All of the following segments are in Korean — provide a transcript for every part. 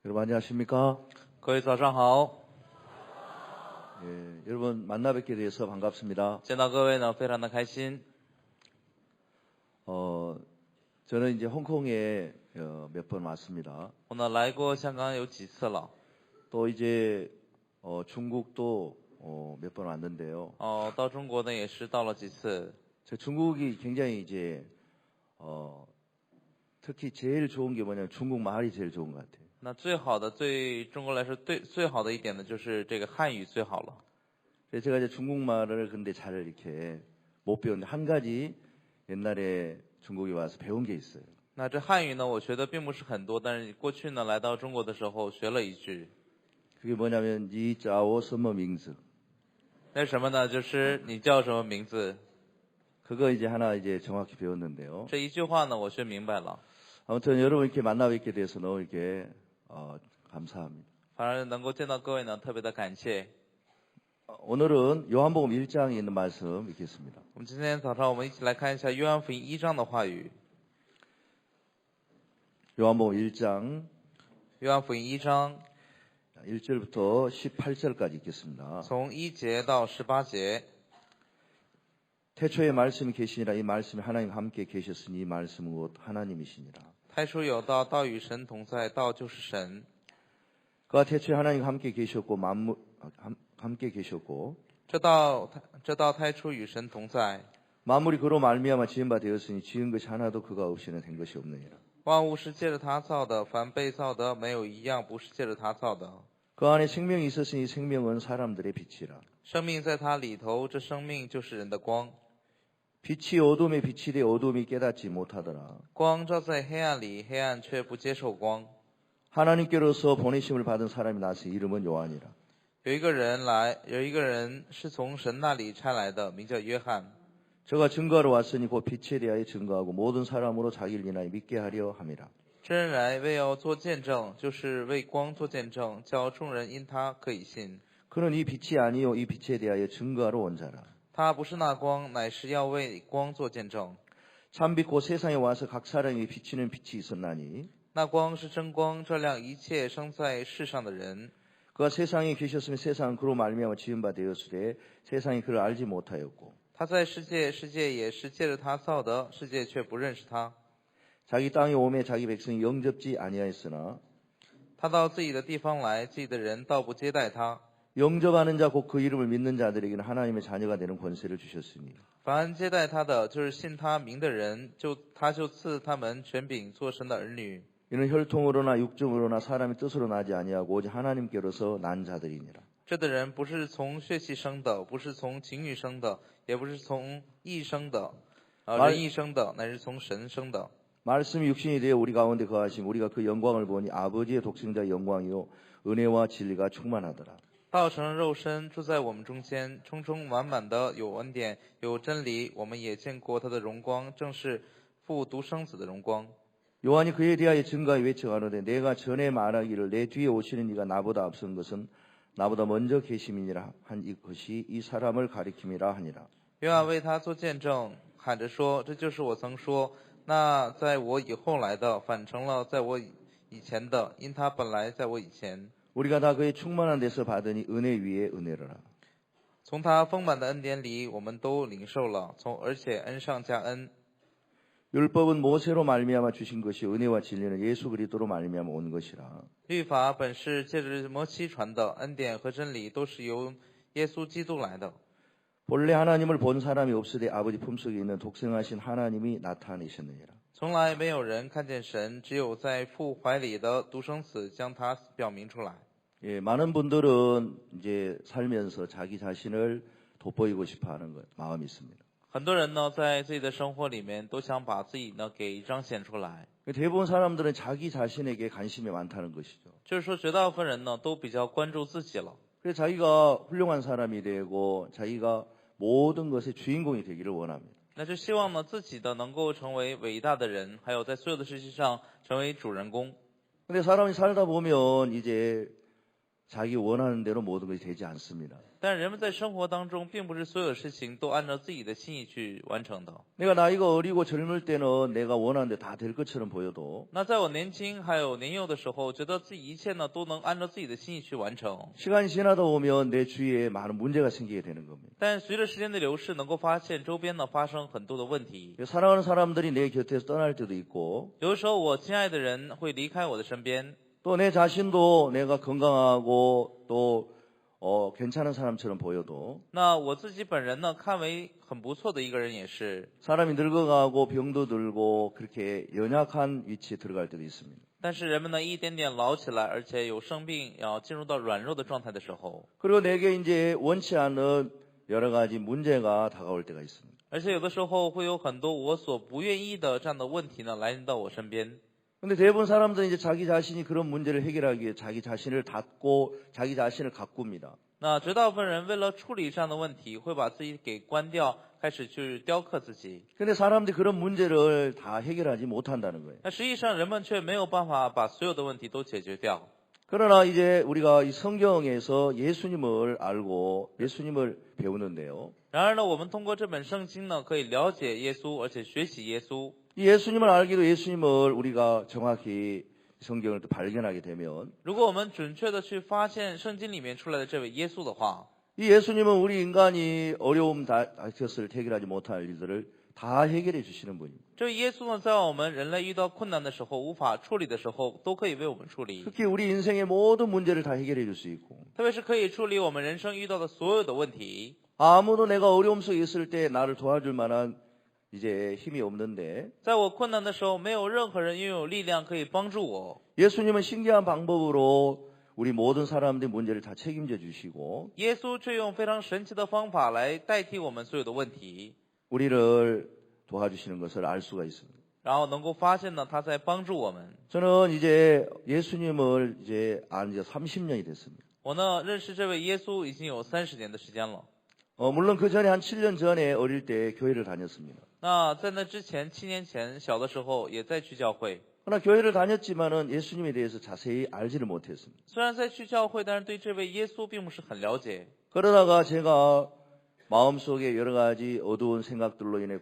여러분 안녕하십니까? 各位早上好， 예, 여러분 만나 뵙게 돼서 반갑습니다. 见到各位呢，非常的开心。 저는 이제 홍콩에 몇 번 왔습니다. 我呢来过香港有几次了， 또 이제 중국도 몇 번 왔는데요. 到中国呢也是到了几次。 저 중국이 굉장히 이제 특히 제일 좋은 게 뭐냐면 중국 말이 제일 좋은 것 같아요. 那最好的，对中国来说最好的一点呢，就是这个汉语最好了。 그래서 제가 이제 중국말을 근데 잘 이렇게 못 배웠는데 한 가지 옛날에 중국에 와서 배운 게 있어요. 那这汉语呢，我学的并不是很多，但是过去呢来到中国的时候学了一句， 그게 뭐냐면 니 짜오什么名字? 那是什么呢？就是你叫什么名字？ 그거 이제 하나 이제 정확히 배웠는데요. 这一句话呢，我学明白了。 아무튼 여러분 이렇게 만나 뵙게 돼서 너무 이렇게 감사합니다. 反而能够见到各位呢，特别的感谢。 오늘은 요한복음 1장에 있는 말씀 읽겠습니다. 我们今天早上我们一起来看一下约翰福音1章的话语。 요한복음 1장 约翰福音1章 1절부터 18절까지 읽겠습니다. 从1节到18节。 태초에 말씀이 계시니라 이 말씀이 하나님과 함께 계셨으니 이 말씀은 곧 하나님이시니라. 太初有道，道与神同在，道就是神。 그가 태초에 하나님과 함께 계셨고 함께 계셨고 这道太初与神同在， 만물이 그로 말미암아 지은 바 되었으니 지은 것이 하나도 그가 없이는 된 것이 없느니라. 万物是借着他造的，凡被造的没有一样不是借着他造的。 그 안에 생명이 있었으니 생명은 사람들의 빛이라. 生命在他里头，这生命就是人的光。 빛이 어둠에 빛이 되 어둠이 깨닫지 못하더라. 光照在黑暗里，黑暗却不接受光。 하나님께로서 보내심을 받은 사람이 나서 이름은 요한이라. 有一个人是从神那里差来的，名叫约翰。 저가 증거하러 왔으니 곧 빛에 대하여 증거하고 모든 사람으로 자기를 인하여 믿게 하려 함이라. 这人来为要做见证，就是为光做见证，叫众人因他可以信。 그는 이 빛이 아니요 이 빛에 대하여 증거하러 온 자라. 他不是那光，乃是要为光做见证。 참빛 곧 세상에 와서 각 사람이 비치는 빛이 있었나니 那光是真光，照亮一切生在世上的人。 그가 세상에 계셨으면 세상은 그로 말미암아 지은 바 되었으되 세상이 그를 알지 못하였고 他在世界，世界也是借着他造的，世界却不认识他。 자기 땅에 오매 자기 백성이 영접지 아니하였으나 他到自己的地方来，自己的人倒不接待他。 영접하는 자 곧 그 이름을 믿는 자들에게는 하나님의 자녀가 되는 권세를 주셨으니 凡接待他的，就是信他名的人，他就赐他们权柄做神的儿女。 이는 혈통으로나 육정으로나 사람의 뜻으로 나지 아니하고 오직 하나님께로서 난 자들이니라. 这的人不是从血气生的，不是从情欲生的，也不是从义生的，人义生的，乃是从神生的。 말씀이 육신이 되어 우리 가운데 거하심 우리가 그 영광을 보니 아버지의 독생자의 영광이요 은혜와 진리가 충만하더라. 道成肉身住在我们中间，充充满满的有恩典，有真理。我们也见过他的荣光，正是父独生子的荣光。 요한이 그에 대하여 증거하여 외쳐가노되 내가 전에 말하기를 내 뒤에 오시는 이가 나보다 앞선 것은 나보다 먼저 계심이니라 한 이것이 이 사람을 가리킴이라 하니라. 约翰为他做见证，喊着说：“这就是我曾说，那在我以后来的，反成了在我以前的，因他本来在我以前。” 우리가 다 그의 충만한 데서 받으니 은혜 위에 은혜로라. 从他丰满的恩典里，我们都领受了，而且恩上加恩。 율법은 모세로 말미암아 주신 것이 은혜와 진리는 예수 그리스도로 말미암아 온 것이라. 律法本是借着摩西传的，恩典和真理都是由耶稣基督来的。 본래 하나님을 본 사람이 없으되 아버지 품속에 있는 독생하신 하나님이 나타내셨느니라. 从来没有人看见神，只有在父怀里的独生子将他表明出来。 예, 많은 분들은 이제 살면서 자기 자신을 돋보이고 싶어하는 마음이 있습니다. 很多人呢，在自己的生活里面都想把自己呢给彰显出来。 대부분 사람들은 자기 자신에게 관심이 많다는 것이죠. 就是说，绝大部分人呢都比较关注自己了。 그래서 자기가 훌륭한 사람이 되고 자기가 모든 것의 주인공이 되기를 원합니다. 那就希望呢自己的能够成为伟大的人，还有在所有的事情上成为主人公。 근데 사람이 살다 보면 이제 자기 원하는 대로 모든 것이 되지 않습니다. 但人们在生活当中，并不是所有事情都按照自己的心意去完成的。 내가 나이가 어리고 젊을 때는 내가 원하는 데 다 될 것처럼 보여도 那在我年轻还有年幼的时候，觉得自己一切呢都能按照自己的心意去完成。 시간이 지나다 보면 내 주위에 많은 문제가 생기게 되는 겁니다. 但随着时间的流逝，能够发现周边呢发生很多的问题。 사랑하는 사람들이 내 곁에서 떠날 때도 있고 有的时候，我亲爱的人会离开我的身边， 또 내 자신도 내가 건강하고 또 괜찮은 사람처럼 보여도 那我自己本人呢，看为很不错的一个人也是。 사람이 늙어가고 병도 들고 그렇게 연약한 위치에 들어갈 때도 있습니다. 但是人们呢，一点点老起来，而且有生病，要进入到软弱的状态的时候， 그리고 내게 이제 원치 않는 여러 가지 문제가 다가올 때가 있습니다. 而且有的时候会有很多我所不愿意的这样的问题呢，来临到我身边。 근데 대부분 사람들은 이제 자기 자신이 그런 문제를 해결하기 위해 자기 자신을 닫고 자기 자신을 가꿉니다. 那绝大部分人为了处理这样的问题，会把自己给关掉，开始去雕刻自己。 근데 사람들이 그런 문제를 다 해결하지 못한다는 거예요. 那实际上人们却没有办法把所有的问题都解决掉。 그러나 이제 우리가 이 성경에서 예수님을 알고 예수님을 배우는데요. 然而呢，我们通过这本圣经呢，可以了解耶稣，而且学习耶稣。 이 예수님을 알기로 예수님을 우리가 정확히 성경을 또 발견하게 되면 如果我们准确的去发现圣经里面出来的这位耶稣的话， 이 예수님은 우리 인간이 어려움 닥쳤을 때 해결하지 못할 일들을 다 해결해 주시는 분입니다. 这位耶稣呢，在我们人类遇到困难的时候，无法处理的时候，都可以为我们处理。 특히 우리 인생의 모든 문제를 다 해결해 줄 수 있고 特别是可以处理我们人生遇到的所有的问题。 아무도 내가 어려움 속에 있을 때 나를 도와줄 만한 이제 힘이 없는데 在我困难的时候，没有任何人拥有力量可以帮助我。 예수님은 신기한 방법으로 우리 모든 사람들의 문제를 다 책임져 주시고 耶稣却用非常神奇的方法来代替我们所有的问题， 우리를 도와주시는 것을 알 수가 있습니다. 然后能够发现呢，他在帮助我们。 저는 이제 예수님을 이제 안 지 30년이 됐습니다. 我呢，认识这位耶稣已经有30年的时间了。 물론 그 전에 한 7년 전에 어릴 때 교회를 다녔습니다. 那在那之前，7年前小的时候也在去教会。 그러나 교회를 다녔지만은 예수님에 대해서 자세히 알지를 못했습니다. 虽然在去教会，但是对这位耶稣并不是很了解。 그러다가 제가 마음속에 여러 가지 어두운 생각들로 인해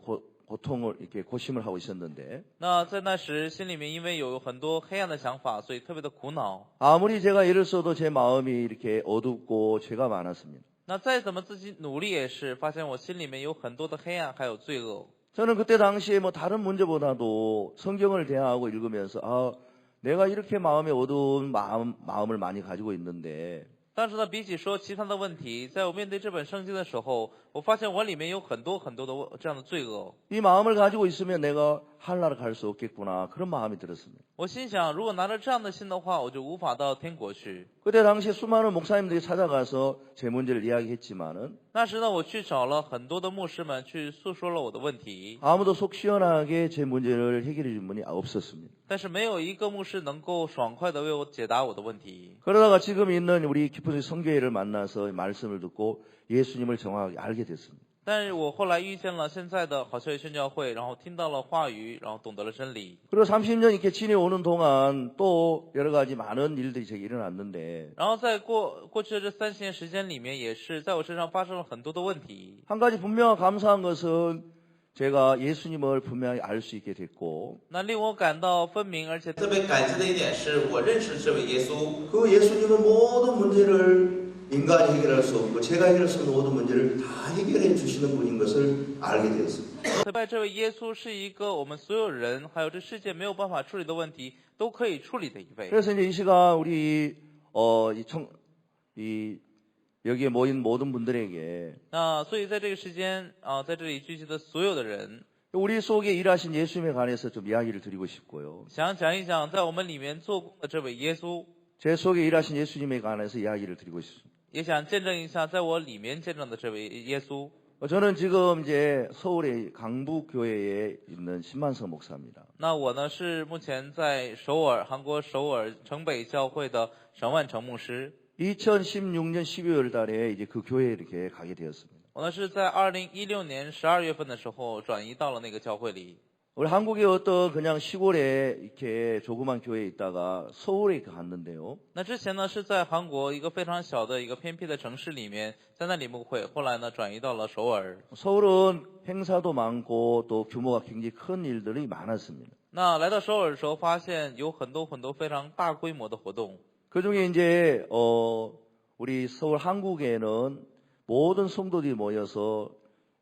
고통을 이렇게 고심을 하고 있었는데 那在那时，心里面因为有很多黑暗的想法，所以特别的苦恼。 아무리 제가 애를 써도 제 마음이 이렇게 어둡고 죄가 많았습니다. 那再怎么自己努力也是，发现我心里面有很多的黑暗，还有罪恶。 저는 그때 당시에 뭐 다른 문제보다도 성경을 대하고 읽으면서 내가 이렇게 마음에 어두운 마음을 많이 가지고 있는데 但是呢，比起说其他的问题，在我面对这本圣经的时候，我发现我里面有很多很多的这样的罪恶。 이 마음을 가지고 있으면 내가 하늘나라 갈 수 없겠구나 그런 마음이 들었습니다. 我心想，如果拿着这样的心的话，我就无法到天国去。 그때 당시에 수많은 목사님들이 찾아가서 제 문제를 이야기했지만은 那时呢，我去找了很多的牧师们，去诉说了我的问题， 아무도 속 시원하게 제 문제를 해결해 준 분이 없었습니다. 但是没有一个牧师能够爽快的为我解答我的问题。 그러다가 지금 있는 우리 깊은 성교회를 만나서 말씀을 듣고 예수님을 정확하게 알게 됐습니다. 但是我后来遇见了现在的好教育宣教会，然后听到了话语，然后懂得了真理。 그리고 30년 이렇게 지내오는 동안 또 여러 가지 많은 일들이 제게 일어났는데 然后在过去的这30年时间里面，也是在我身上发生了很多的问题。 한 가지 분명히 감사한 것은 제가 예수님을 분명히 알 수 있게 됐고 那令我感到分明，而且特别感激的一点是，我认识这位耶稣。 그 예수님은 모든 문제를 인간이 해결할 수 없고 제가 해결할 수 없는 모든 문제를 다 해결해 주시는 분인 것을 알게 되었습니다. 特别这位耶稣是一个我们所有人还有这世界没有办法处理的问题都可以处理的一位。 그래서 이제 이 시간 우리 여기에 모인 모든 분들에게 所以在这个时间在这里聚集的所有的人， 우리 속에 일하신 예수님에 관해서 좀 이야기를 드리고 싶고요. 想讲一讲在我们里面做工的这位耶稣， 제 속에 일하신 예수님에 관해서 이야기를 드리고 싶습니다. 也想见证一下在我里面见证的这位耶稣。 저는 지금 이제 서울의 강북교회에 있는 신만석 목사입니다. 那我呢是目前在首尔，韩国首尔城北教会的沈万成牧师。 2016년 12월 달에 이제 그 교회에 이렇게 가게 되었습니다. 我呢是在2016年12月份的时候转移到了那个教会里。 우리 한국의 어떤 그냥 시골에 이렇게 조그만 교회에 있다가 서울에 이렇게 갔는데요. 那之前呢是在韩国一个非常小的一个偏僻的城市里面，在那里牧会，后来呢转移到了首尔。 서울은 행사도 많고 또 규모가 굉장히 큰 일들이 많았습니다. 那来到首尔的时候，发现有很多非常大规模的活动。 그중에 이제 우리 서울 한국에는 모든 성도들이 모여서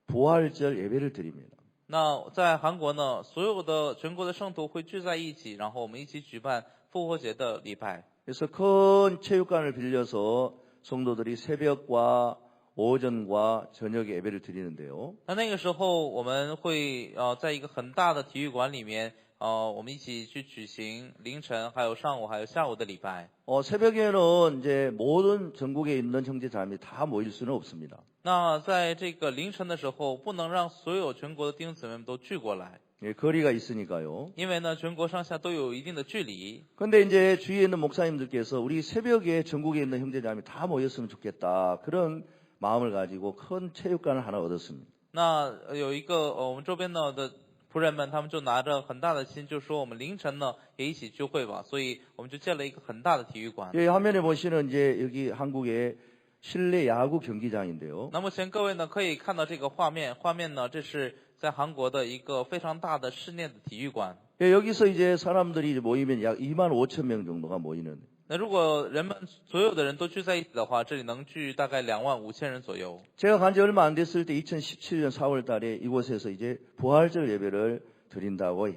부활절 예배를 드립니다. 那在韩国呢，所有的全国的圣徒会聚在一起，然后我们一起举办复活节的礼拜。 그래서 큰 체육관을 빌려서 성도들이 새벽과 오전과 저녁에 예배를 드리는데요. 那个时候我们会在一个很大的体育馆里面，我们一起去举行凌晨、还有上午、还有下午的礼拜。 새벽에는 이제 모든 전국에 있는 형제자매 다 모일 수는 없습니다. 那在这个凌晨的时候，不能让所有全国的弟兄姊妹们都聚过来， 예, 거리가 있으니까요. 因为呢，全国上下都有一定的距离。 근데 이제 주위에 있는 목사님들께서 우리 새벽에 전국에 있는 형제자매 다 모였으면 좋겠다. 그런 마음을 가지고 큰 체육관을 하나 얻었습니다. 那有一个我们周边的仆人们，他们就拿着很大的心，就说我们凌晨呢也一起聚会吧，所以我们就建了一个很大的体育馆。 예, 화면에 보시는 이제 여기 한국의 실내 야구 경기장인데요. 那目前各位呢可以看到这个画面，画面呢这是在韩国的一个非常大的室内的体育馆。 예, 여기서 이제 사람들이 모이면 약 25,000명 정도가 모이는. 那如果所有的人都聚在一起的话，这里能聚大概25,000人左右。 제가 간 지 얼마 안 됐을 때 2017년 4월 달에 이곳에서 이제 부활절 예배를 드린다고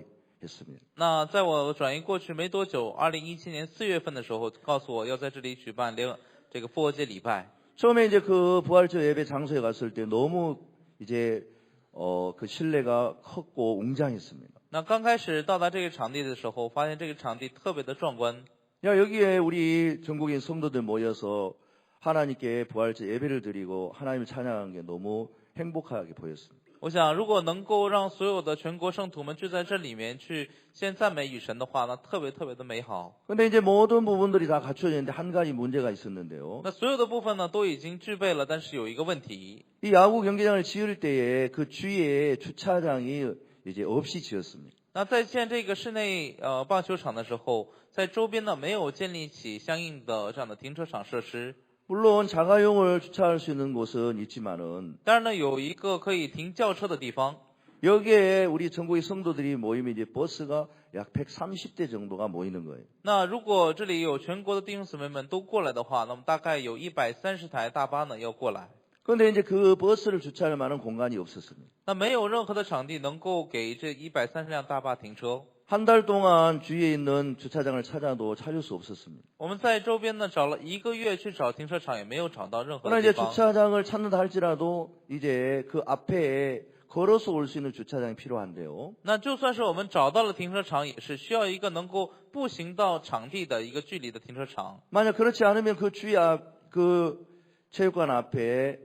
했습니다. 那在我转移过去没多久，2017年4月份的时候，告诉我要在这里举办这个复活节礼拜。 처음에 이제 그 부활절 예배 장소에 갔을 때 너무 이제 그 실내가 컸고 웅장했습니다. 那刚开始到达这个场地的时候，发现这个场地特别的壮观。 야, 여기에 우리 전국인 성도들 모여서 하나님께 부활절 예배를 드리고 하나님을 찬양하는 게 너무 행복하게 보였습니다. 我想，如果能够让所有的全国圣徒们聚在这里面去献赞美与神的话，那特别的美好。 근데 이제 모든 부분들이 다 갖춰졌는데 한 가지 문제가 있었는데요. 那所有的部分呢都已经具备了，但是有一个问题， 이 야구 경기장을 지을 때에 그 주위에 주차장이 이제 없이 지었습니다. 那在建这个室内棒球场的时候，在周边呢没有建立起相应的这样的停车场设施。 물론 자가용을 주차할 수 있는 곳은 있지만은 当然呢，有一个可以停轿车的地方。 여기에 우리 전국의 성도들이 모이면 이제 버스가 약 130대 정도가 모이는 거예요. 那如果这里有全国的弟兄姊妹们都过来的话，那么大概有130台大巴呢要过来。 그런데 이제 그 버스를 주차할 만한 공간이 없었습니다. 那没有任何的场地能够给这130辆大巴停车。 한 달 동안 주위에 있는 주차장을 찾아도 찾을 수 없었습니다. 我们在周边呢找了1个月去找停车场，也没有找到任何 그러나 的地 이제 方。 주차장을 찾는다 할지라도 이제 그 앞에 걸어서 올 수 있는 주차장이 필요한데요. 那就算是我们找到了停车场，也是需要一个能够步行到场地的一个距离的停车场。 만약 그렇지 않으면 그 주위 그 체육관 앞에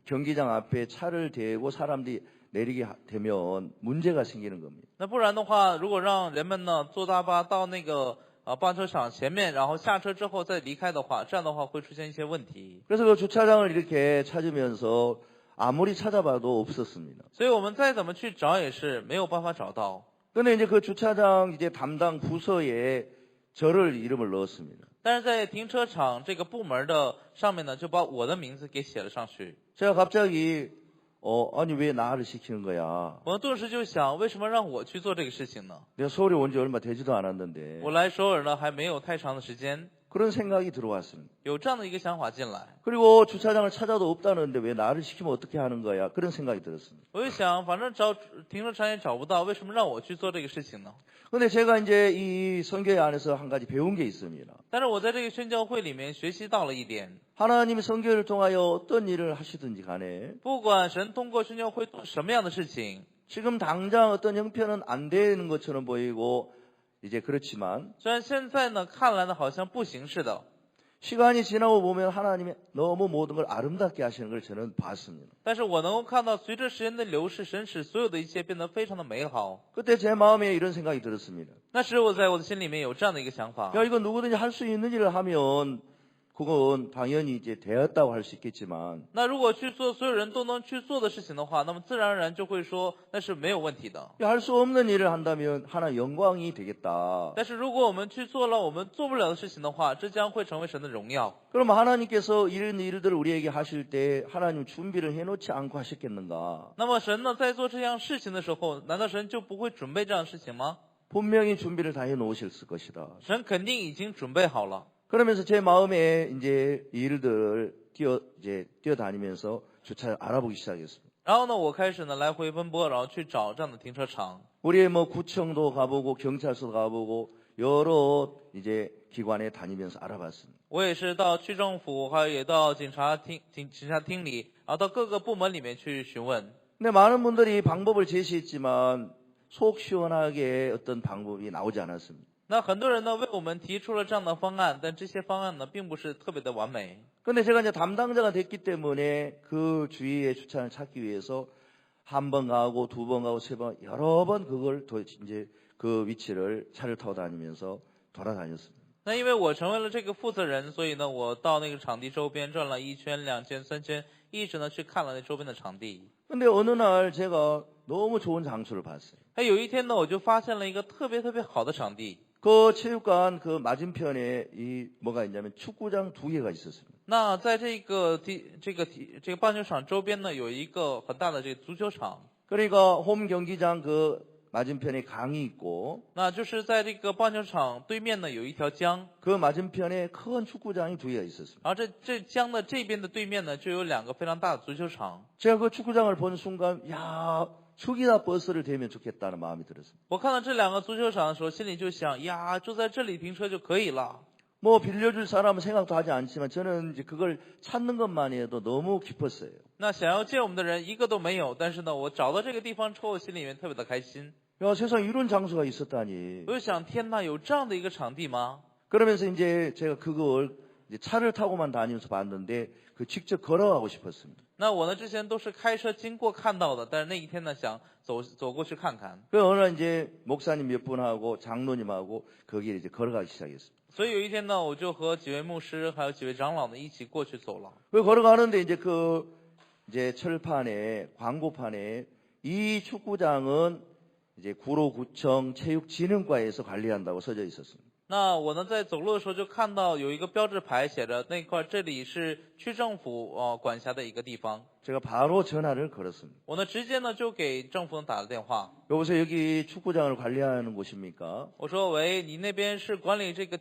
경기장 앞에 차를 대고 사람들이 내리게 되면 문제가 생기는 겁니다. 那不然的话，如果让人们呢坐大巴到那个棒球场前面，然后下车之后再离开的话，这样的话会出现一些问题。 그래서 그 주차장을 이렇게 찾으면서 아무리 찾아봐도 없었습니다. 所以我们再怎么去找也是没有办法找到。 근데 이제 그 주차장 이제 담당 부서에 저를 이름을 넣었습니다. 但是在停车场这个部门的上面呢，就把我的名字给写了上去。 제가 갑자기 아니 왜 나를 시키는 거야? 我顿时就想，为什么让我去做这个事情呢？ 내가 서울에 온 지 얼마 되지도 않았는데 我来首尔呢还没有太长的时间， 그런 생각이 들어왔습니다. 有这样的一个想法进来。 그리고 주차장을 찾아도 없다는데 왜 나를 시키면 어떻게 하는 거야? 그런 생각이 들었습니다. 我就想，反正找停车场也找不到，为什么让我去做这个事情呢？ 근데 제가 이제 이 선교회 안에서 한 가지 배운 게 있습니다. 但是我在这个宣教会里面学习到了一点， 하나님이 선교회를 통하여 어떤 일을 하시든지 간에 不管神通过宣教会做什么样的事情， 지금 당장 어떤 형편은 안 되는 것처럼 보이고 이제 그렇지만 虽然现在呢看来呢好像不行似的， 시간이 지나고 보면 하나님이 너무 모든 걸 아름답게 하시는 걸 저는 봤습니다. 但是我能够看到随着时间的流逝，神使所有的一切变得非常的美好。 그때 제 마음에 이런 생각이 들었습니다. 那时我在我的心里面有这样的一个想法， 야, 이거 누구든지 할 수 있는 일을 하면 그건 당연히 이제 되었다고 할 수 있겠지만 那如果去做所有人都能去做的事情的话，那么自然而然就会说那是没有问题的。 할 수 없는 일을 한다면 하나 영광이 되겠다. 但是如果我们去做了我们做不了的事情的话，这将会成为神的荣耀。 그럼 하나님께서 이런 일들을 우리에게 하실 때 하나님 준비를 해놓지 않고 하셨겠는가? 那么神呢，在做这样事情的时候，难道神就不会准备这样的事情吗？ 분명히 준비를 다 해놓으실 것이다. 神肯定已经准备好了。 그러면서 제 마음에 이제 이 일들을 뛰어다니면서 주차를 알아보기 시작했습니다. 然后呢，我开始呢来回奔波，然后去找这样的停车场。 우리의 뭐 구청도 가보고 경찰서도 가보고 여러 이제 기관에 다니면서 알아봤습니다. 我也是到区政府，还有也到警察厅里，然后到各个部门里面去询问。 근데 많은 분들이 방법을 제시했지만 속 시원하게 어떤 방법이 나오지 않았습니다. 那很多人呢为我们提出了这样的方案，但这些方案呢并不是特别的完美。 근데 제가 이제 담당자가 됐기 때문에 그 주위의 주차를 찾기 위해서 한 번 가고 두 번 가고 세 번 여러 번 그걸 이제 그 위치를 차를 타고 다니면서 돌아다녔습니다. 那因为我成为了这个负责人，所以呢我到那个场地周边转了1圈、2圈、3圈，一直呢去看了那周边的场地。 근데 어느 날 제가 너무 좋은 장소를 봤어요. 哎，有一天呢我就发现了一个特别好的场地。 그 체육관 그 맞은편에 이 뭐가 있냐면 축구장 2개가 있었습니다. 那在这个棒球场周边呢，有一个很大的这个足球场。 그러니까 홈 경기장 그 맞은편에 강이 있고 那就是在这个棒球场对面呢有一条江， 그 맞은편에 큰 축구장이 2개가 있었습니다. 然后这江的这边的对面呢就有2个非常大的足球场。 제가 그 축구장을 본 순간 야 저기다 버스를 대면 좋겠다는 마음이 들었습니다. 我看到这2个足球场的时候，心里就想呀，就在这里停车就可以了。 뭐 빌려줄 사람은 생각도 하지 않지만 저는 이제 그걸 찾는 것만 해도 너무 기뻤어요. 那想要借我们的人一个都没有，但是呢，我找到这个地方之后，心里面特别的开心。 야 세상에 이런 장소가 있었다니. 我就想，天哪，有这样的一个场地吗？ 그러면서 이제 제가 그걸 이제 차를 타고만 다니면서 봤는데 그 직접 걸어가고 싶었습니다. 那我呢之前都是开车经过看到的，但是那一天呢想走过去看看。 그 어느 날 이제 목사님 몇 분하고 장로님하고 거기에 이제 걸어가기 시작했습니다. 所以有一天呢，我就和几位牧师还有几位长老呢一起过去走了。 그 걸어가는데 이제 그 이제 철판에 광고판에 이 축구장은 이제 구로구청 체육진흥과에서 관리한다고 써져 있었습니다. 那我呢在走路的时候就看到有一个标志牌写着那块这里是区政府管辖的一个地方。 제가 바로 전화를 걸었습니다. 我呢直接呢就给政府打了电话。 여보세요, 여기 축구장을 관리하는 곳입니까? 我说喂，你那边是管理这个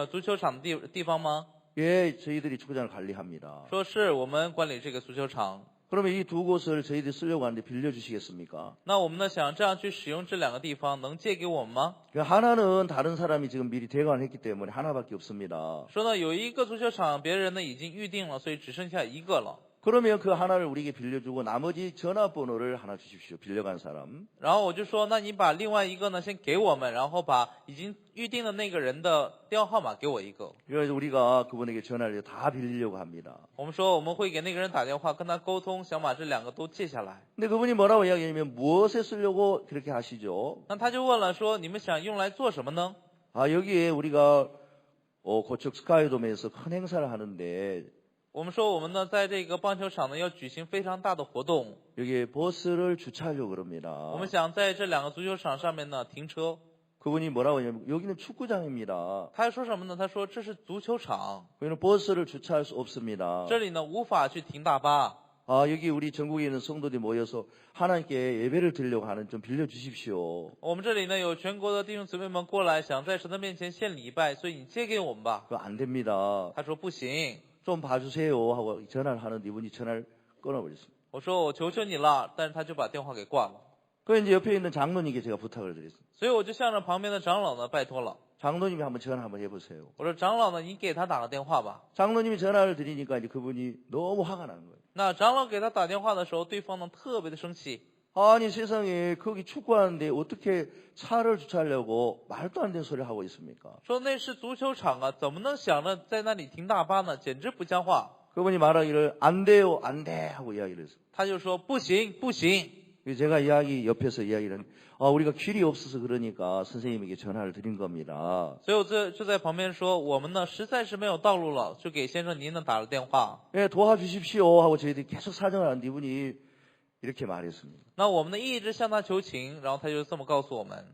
足球场的地方吗？ 예, 저희들이 축구장을 관리합니다. 说是我们管理这个足球场。 그러면 이 2곳을 저희들이 쓰려고 하는데 빌려주시겠습니까? 那我们呢想这样去使用这2个地方，能借给我们吗？ 하나는 다른 사람이 지금 미리 대관을 했기 때문에 하나밖에 없습니다. 说呢有一个足球场别人呢已经预定了，所以只剩下一个了。 그러면 그 하나를 우리에게 빌려주고 나머지 전화번호를 하나 주십시오. 빌려간 사람. 然后我就说，那你把另外一个呢先给我们，然后把已经预定的那个人的电话号码给我一个。 그래서 우리가 그분에게 전화를 다 빌리려고 합니다. 我们说我们会给那个人打电话，跟他沟通，想把这2个都借下来。 근데 그분이 뭐라고 이야기하냐면 무엇에 쓰려고 그렇게 하시죠? 那他就问了，说你们想用来做什么呢？ 아, 여기에 우리가 고척 스카이돔에서 큰 행사를 하는데 我们说我们呢在这个棒球场呢要举行非常大的活动， 여기에 버스를 주차하려고 그럽니다. 我们想在这2个足球场上面呢停车。 그분이 뭐라고 하냐면 여기는 축구장입니다. 他还说什么呢？他说这是足球场， 여기는 버스를 주차할 수 없습니다. 这里呢无法去停大巴。 아, 여기 우리 전국에 있는 성도들이 모여서 하나님께 예배를 드리려고 하는 좀 빌려주십시오. 我们这里呢有全国的弟兄姊妹们过来，想在神的面前献礼拜，所以你借给我们吧。 그거 안 됩니다. 他说不行。 좀 봐주세요 하고 전화를 하는데 이분이 전화를 끊어버렸습니다. 我说我求求你了，但是他就把电话给挂了。 그 이제 옆에 있는 장로님께 제가 부탁을 드렸습니다. 所以我就向着旁边的长老呢拜托了。 장로님이 한번 전화 한번 해보세요. 我说长老呢，你给他打个电话吧。 장로님이 전화를 드리니까 이제 그분이 너무 화가 나는 거예요. 那长老给他打电话的时候，对方呢特别的生气。 아니 세상에 거기 축구하는데 어떻게 차를 주차하려고 말도 안 되는 소리를 하고 있습니까? 说那是足球场啊，怎么能想着在那里停大巴呢？简直不像话。 그분이 말하기를 안 돼요, 안 돼 하고 이야기를 했어요. 他就说不行不行。 제가 옆에서 이야기를 우리가 길이 없어서 그러니까 선생님에게 전화를 드린 겁니다. 所以我就在旁边说，我们呢实在是没有道路了，就给先生您呢打了电话。 예, 도와주십시오 하고 저희들이 계속 사정을 하는데 이분이 이렇게 말했습니다. 那我们呢一直向他求情，然后他就这么告诉我们，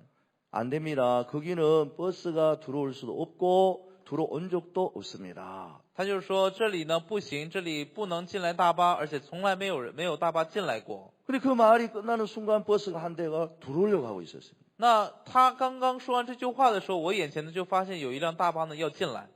안 됩니다. 거기는 버스가 들어올 수도 없고 들어온 적도 없습니다. 他就是说这里呢不行，这里不能进来大巴，而且从来没有大巴进来过。 근데 그 말이 끝나는 순간 버스가 한 대가 들어오려고 하고 있었어요. 那他刚刚说完这句话的时候，我眼前呢就发现有一辆大巴呢要进来。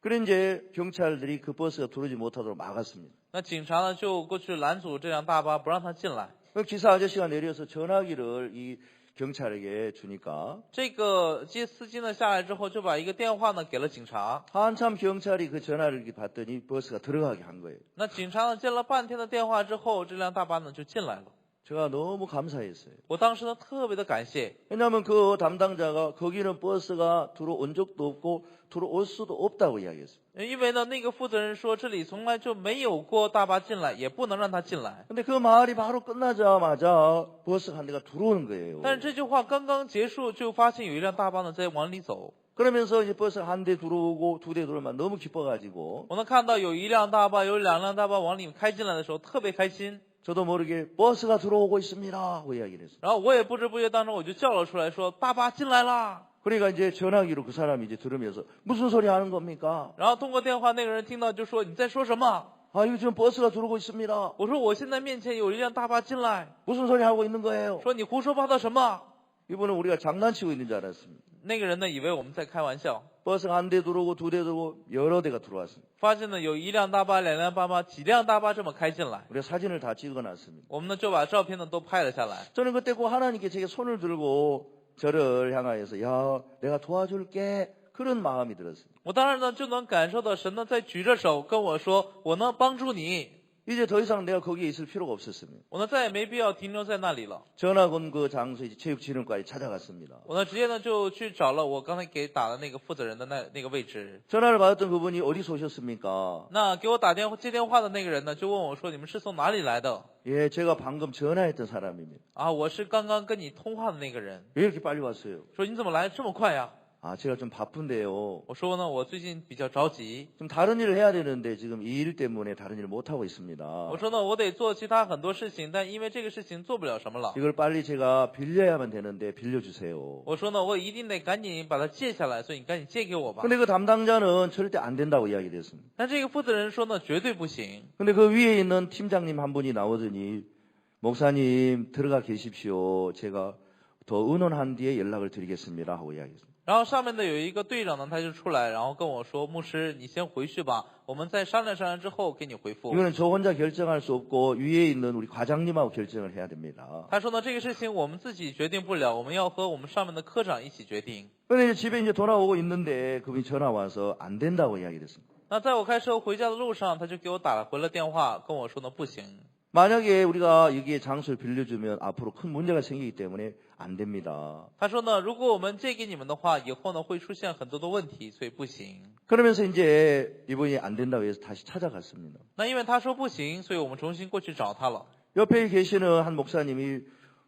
그래 이제 경찰들이 그 버스가 들어오지 못하도록 막았습니다. 那警察呢就过去拦阻这辆大巴，不让他进来。 그 기사 아저씨가 내려서 전화기를 이 경찰에게 주니까 这个司机呢下来之后，就把一个电话呢给了警察。 한참 경찰이 그 전화를 이렇게 받더니 버스가 들어가게 한 거예요. 那警察呢接了半天的电话之后，这辆大巴呢就进来了。 제가 너무 감사했어요. 我当时呢特别的感谢， 왜냐하면 그 담당자가 거기는 버스가 들어온 적도 없고 들어올 수도 없다고 이야기했어요. 因为呢那个负责人说这里从来就没有过大巴进来，也不能让他进来。 근데 그 말이 바로 끝나자마자 버스가 한 대가 들어오는 거예요. 但是这句话刚刚结束，就发现有一辆大巴呢在往里走。 그러면서 이제 버스가 한 대 들어오고 두 대 들어오면 너무 기뻐가지고 我能看到有一辆大巴，有两辆大巴往里开进来的时候，特别开心。 저도 모르게 버스가 들어오고 있습니다 하고 이야기를 했어요. 然后我也不知不觉当中我就叫了出来说：“大巴进来啦！” 그러니까 이제 전화기로 그 사람이 이제 들으면서 무슨 소리 하는 겁니까? 然后通过电话那个人听到就说：“你在说什么 아, 이거 지금 버스가 들어오고 있습니다. ？”我说：“我现在面前有一辆大巴进来。 무슨 소리 하고 있는 거예요? 说你胡说八道什么？ 이분은 우리가 장난치고 있는 줄 알았습니다. 那个人呢以为我们在开玩笑， 버스가 한 대 들어오고 두 대 들어오고 여러 대가 들어왔습니다. 发现呢有一辆大巴、两辆大巴、几辆大巴这么开进来， 우리가 사진을 다 찍어놨습니다. 我们呢就把照片呢都拍了下来。 저는 그때 꼭 하나님께 제게 손을 들고 저를 향하여서 야, 내가 도와줄게 그런 마음이 들었어요. 我当然呢就能感受到神呢在举着手跟我说：“我能帮助你。” 이제 더 이상 내가 거기에 있을 필요가 없었습니다. 我呢再也没必要停留在那里了。 전학 온 그 장소에 체육진흥과에 찾아갔습니다. 我呢直接呢就去找了我刚才给打的那个负责人的那个位置。 전화를 받았던 그분이 어디서 오셨습니까? 那给我接电话的那个人呢，就问我说：“你们是从哪里来的 예, 제가 방금 전화했던 사람입니다. ？”啊，我是刚刚跟你通话的那个人。 왜 이렇게 빨리 왔어요? 说你怎么来这么快呀？ 아, 제가 좀 바쁜데요. 我说呢，我最近比较着急。 좀 다른 일을 해야 되는데 지금 이 일 때문에 다른 일을 못 하고 있습니다. 我说呢，我得做其他很多事情，但因为这个事情做不了什么了。 이걸 빨리 제가 빌려야만 되는데 빌려주세요. 我说呢，我一定得赶紧把它借下来，所以你赶紧借给我吧。 근데 그 담당자는 절대 안 된다고 이야기를 했습니다. 但这个负责人说呢，绝对不行。 근데 그 위에 있는 팀장님 한 분이 나오더니 목사님 들어가 계십시오. 제가 더 의논한 뒤에 연락을 드리겠습니다 하고 이야기했습니다. 然后上面的有一个队长呢，他就出来，然后跟我说：“牧师，你先回去吧，我们再商量商量之后给你回复。” 이거는 저 혼자 결정할 수 없고 위에 있는 우리 과장님하고 결정을 해야 됩니다. 他说呢，这个事情我们自己决定不了，我们要和我们上面的科长一起决定。 근데 집에 이제 돌아오고 있는데 그분이 전화 와서 안 된다고 이야기를 했습니다. 那在我开车回家的路上，他就给我回了电话，跟我说呢，不行。 만약에 우리가 여기에 장소를 빌려주면 앞으로 큰 문제가 생기기 때문에 안 됩니다. 他说呢，如果我们借给你们的话，以后呢会出现很多的问题，所以不行。 그러면서 이제 이분이 안 된다고 해서 다시 찾아갔습니다. 那因为他说不行，所以我们重新过去找他了。 옆에 계시는 한 목사님이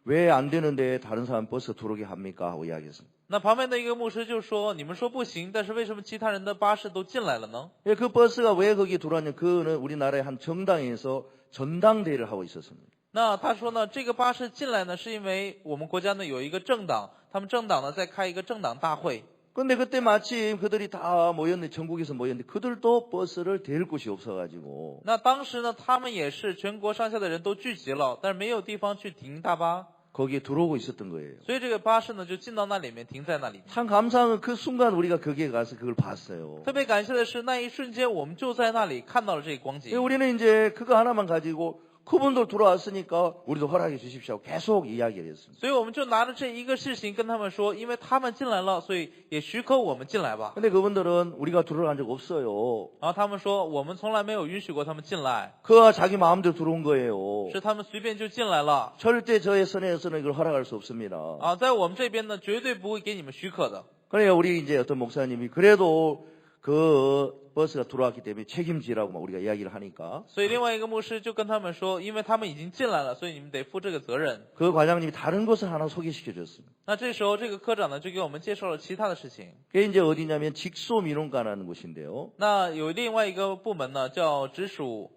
왜 안 되는데 다른 사람 버스 들어오게 합니까? 하고 이야기했습니다. 那旁边的一个牧师就说：“你们说不行，但是为什么其他人的巴士都进来了呢？” 예, 그 버스가 왜 거기 들어왔냐? 그는 우리나라의 한 정당에서 전당대회를 하고 있었습니다. 那他说呢，这个巴士进来呢，是因为我们国家呢有一个政党，他们政党呢在开一个政党大会。 근데 그때 마침 그들이 다 모였는데 전국에서 모였는데 그들도 버스를 댈 곳이 없어가지고 那当时呢，他们也是全国上下的人都聚集了，但是没有地方去停大巴， 거기에 들어오고 있었던 거예요. 所以这个巴士呢就进到那里面，停在那里。 참 감사한 건 그 순간 우리가 거기에 가서 그걸 봤어요. 特别感谢的是，那一瞬间我们就在那里看到了这个光景。 우리는 이제 그거 하나만 가지고 그분들 들어왔으니까 우리도 허락해 주십시오. 계속 이야기를 했습니다. 所以我们就拿着这一个事情跟他们说，因为他们进来了，所以也许可我们进来吧。 근데 그분들은 우리가 들어간 적 없어요. 然后他们说，我们从来没有允许过他们进来， 그가 자기 마음대로 들어온 거예요. 是他们随便就进来了。 절대 저의 선에서는 이걸 허락할 수 없습니다. 啊，在我们这边呢，绝对不会给你们许可的。 그러니까 우리 이제 어떤 목사님이 그래도 그 버스가 들어왔기 때문에 책임지라고 막 우리가 이야기를 하니까 所以另外一个牧师就跟他们说，因为他们已经进来了，所以你们得负这个责任。 그 과장님이 다른 것을 하나 소개시켜 줬습니다. 那这时候这个科长呢就给我们介绍了其他的事情。 그게 이제 어디냐면 직소민원과라는 곳인데요. 那有另外一个部门呢叫直属，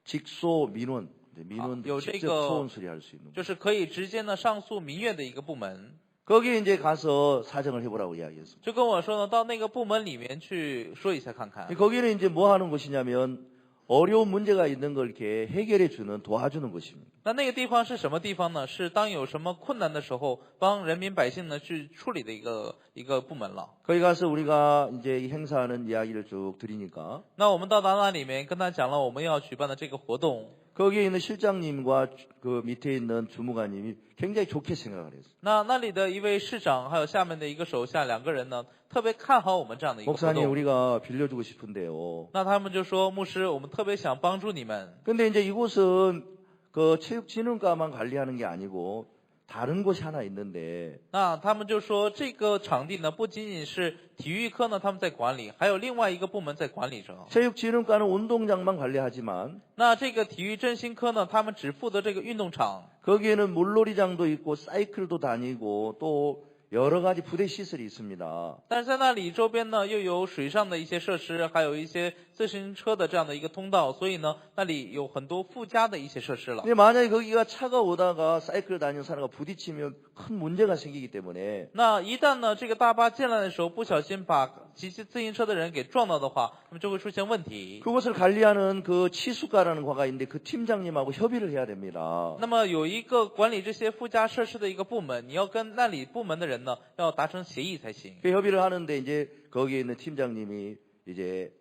직소민원, 민원도 요 직접 이거- 소원 수리할 수 있는 곳. 就是可以直接呢上诉民怨的一个部门。 거기에 이제 가서 사정을 해보라고 이야기했습니다. 就跟我说呢，到那个部门里面去说一下看看。 거기는 이제 뭐 하는 곳이냐면 어려운 문제가 있는 걸 이렇게 해결해 주는 도와주는 곳입니다. 那那个地方是什么地方呢？是当有什么困难的时候，帮人民百姓呢去处理的一个部门了。 거기 가서 우리가 이제 이 행사하는 이야기를 쭉 드리니까 那我们到达那里面跟他讲了我们要举办的这个活动。 거기에 있는 실장님과 그 밑에 있는 주무관님이 굉장히 좋게 생각을 했어요. 那里的一位市长还有下面的一个手下两个人呢，特别看好我们这样的一个活 목사님 动。 우리가 빌려주고 싶은데요. 那他们就说：“牧师，我们特别想帮助你们。 근데 이제 이곳은 그 체육진흥과만 관리하는 게 아니고 다른 곳이 하나 있는데 那他们就说，这个场地呢，不仅仅是体育科呢他们在管理，还有另外一个部门在管理着。 체육진흥과는 운동장만 관리하지만 那这个体育振兴科呢，他们只负责这个运动场。 거기에는 물놀이장도 있고 사이클도 다니고 또 여러 가지 부대 시설이 있습니다. 但是在那里周边呢，又有水上的一些设施，还有一些自行车的这样的一个通道，所以呢，那里有很多附加的一些设施了。 근데 만약에 거기가 차가 오다가 사이클 다니는 사람과 부딪히면 큰 문제가 생기기 때문에 那一旦呢，这个大巴进来的时候不小心把骑自行车的人给撞到的话，那么就会出现问题。 그것을 관리하는 그 치수과라는 과가 있는데 그 팀장님하고 협의를 해야 됩니다. 那么有一个管理这些附加设施的一个部门，你要跟那里部门的人呢，要达成协议才行。 그 협의를 하는데 이제 거기에 있는 팀장님이 이제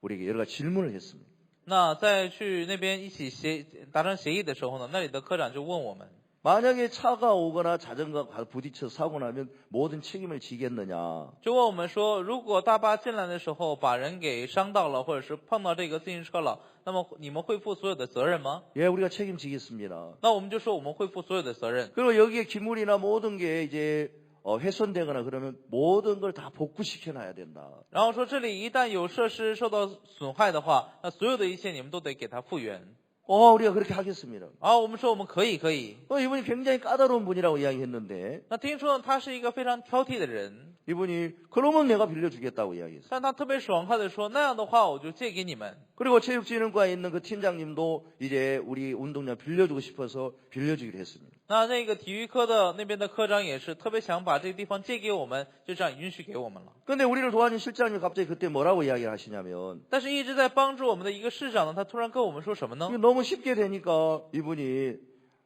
우리에게 여러 가지 질문을 했습니다. 那在去那边一起达成协议的时候呢，那里的科长就问我们， 만약에 차가 오거나 자전거가 부딪혀 사고 나면 모든 책임을 지겠느냐? 就问我们说，如果大巴进来的时候把人给伤到了，或者是碰到这个自行车了，那么你们会负所有的责任吗？ 예, 우리가 책임지겠습니다. 那我们就说我们会负所有的责任。 그리고 여기에 기물이나 모든 게 이제 훼손되거나 그러면 모든 걸 다 복구시켜 놔야 된다. 然后说这里一旦有设施受到损害的话，那所有的一切你们都得给它复原。 우리가 그렇게 하겠습니다. 然后我们说我们可以。 이분이 굉장히 까다로운 분이라고 이야기했는데 那听说呢，他是一个非常挑剔的人， 이분이 그러면 내가 빌려주겠다고 이야기했어요. 但他特别爽快的说，那样的话我就借给你们。 그리고 체육진흥과에 있는 그 팀장님도 이제 우리 운동장 빌려주고 싶어서 빌려주기로 했습니다. 那个体育科的那边的科长也是特别想把这个地方借给我们，就这样允许给我们了。 근데 우리를 도와준 실장님이 갑자기 그때 뭐라고 이야기를 하시냐면 但是一直在帮助我们的一个市长呢，他突然跟我们说什么呢 이게 ？ 너무 쉽게 되니까 이분이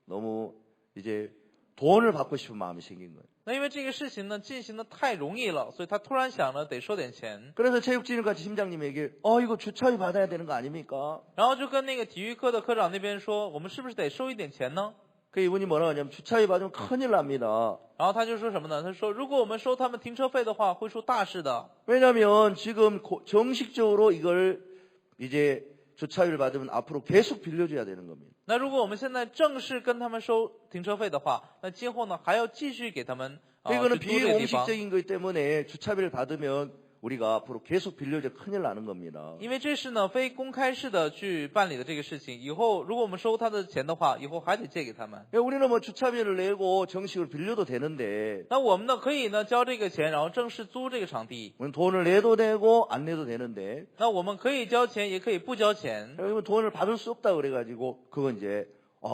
너무 이제 돈을 받고 싶은 마음이 생긴 거예요. 那因为这个事情呢进行的太容易了，所以他突然想着得收点钱， 그래서 체육진흥과 팀장님에게 이거 주차비 받아야 되는 거 아닙니까? 然后就跟那个体育科的科长那边说，我们是不是得收一点钱呢？ 그 이분이 뭐라고 하냐면 주차비 받으면 큰일 납니다. 然后他就说什么呢？他说如果我们收他们停车费的话，会出大事的。 왜냐하면 지금 정식적으로 이걸 이제 주차비를 받으면 앞으로 계속 빌려줘야 되는 겁니다. 那如果我们现在正式跟他们收停车费的话，那今后呢还要继续给他们 이거는 去租这个地方， 비공식적인 거기 때문에 주차비를 받으면 우리가 앞으로 계속 빌려줘 큰일 나는 겁니다. 因为这是呢非公开式的去办理的这个事情。以后如果我们收他的钱的话，以后还得借给他们。 우리는 뭐 주차비를 내고 정식으로 빌려도 되는데 那我们呢可以呢交这个钱，然后正式租这个场地。 우리는 돈을 내도 되고 안 내도 되는데 那我们可以交钱，也可以不交钱。 그러면 돈을 받을 수 없다 그래가지고 그건 이제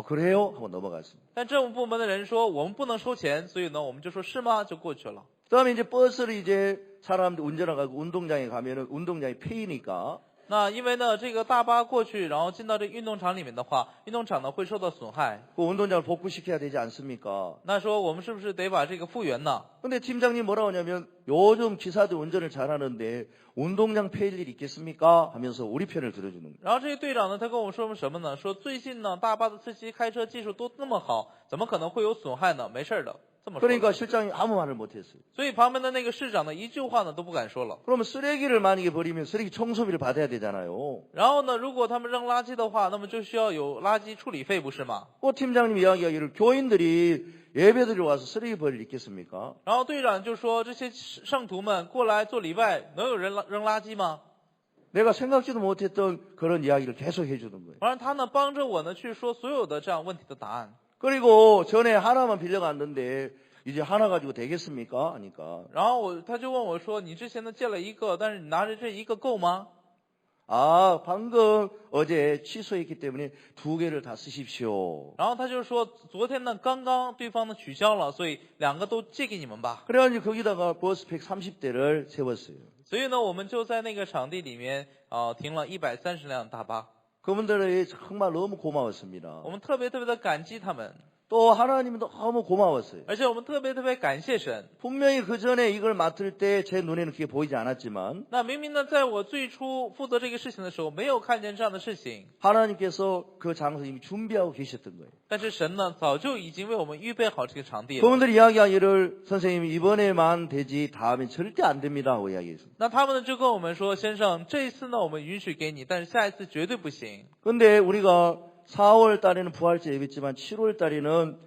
그래요 하고 넘어갔습니다. 但政府部门的人说我们不能收钱，所以呢我们就说是吗？就过去了。 그다음에 이제 버스를 이제 사람들 운전하고 운동장에 가면은 운동장이 페이니까 那因为呢这个大巴过去，然后进到这个运动场里面的话，运动场呢会受到损害。 그 운동장을 복구시켜야 되지 않습니까? 那说我们是不是得把这个复原呢？ 근데 팀장님 뭐라고 하냐면 요즘 기사들 운전을 잘하는데 운동장 페일 일 있겠습니까? 하면서 우리 편을 들어주는 거예요. 然后这个队长呢，他跟我说什么呢？说最近呢，大巴的司机开车技术都那么好，怎么可能会有损害呢？没事的，这么说。 그러니까 실장이 아무 말을 못했어요. 所以旁边的那个市长呢，一句话呢都不敢说了。 그러면 쓰레기를 만약에 버리면 쓰레기 청소비를 받아야 되잖아요. 然后呢，如果他们扔垃圾的话，那么就需要有垃圾处理费，不是吗？ 팀장님 이야기하기를 교인들이 예배드리러 와서 쓰레기 버릴 일 있겠습니까? 然后队长就说：“这些圣徒们过来做礼拜，能有人扔垃圾吗？” 내가 생각지도 못했던 그런 이야기를 계속 해주는 거예요. 反正他呢帮着我呢去说所有的这样问题的答案。 그리고 전에 하나만 빌려갔는데 이제 하나 가지고 되겠습니까? 하니까 然后他就问我说：“你之前呢借了一个，但是你拿着这一个够吗？” 아 방금 어제 취소했기 때문에 2개를 다 쓰십시오. 然后他就说：“昨天呢刚刚对方呢取消了，所以2个都借给你们吧。” 그래가지고 거기다가 버스팩 30대를 세웠어요. 所以呢我们就在那个场地里面停了130辆大巴。 그분들이 정말 너무 고마웠습니다. 我们特别的感激他们， 또 하나님도 너무 고마웠어요. 而且我们特别感谢神。 분명히 그 전에 이걸 맡을 때 제 눈에는 그게 보이지 않았지만 那明明呢在我最初负责这个事情的时候没有看见这样的事情， 하나님께서 그 장소 이미 준비하고 계셨던 거예요. 但是神呢早就已经为我们预备好这个场地了。 그분들이 이야기하기를 선생님이 이번에만 되지 다음엔 절대 안 됩니다 하고 이야기했어요. 那他们呢就跟我们说：“先生，这一次呢我们允许给你，但是下一次绝对不行。” 근데 우리가 4월 달에는 부활절 예배지만 7월 달에는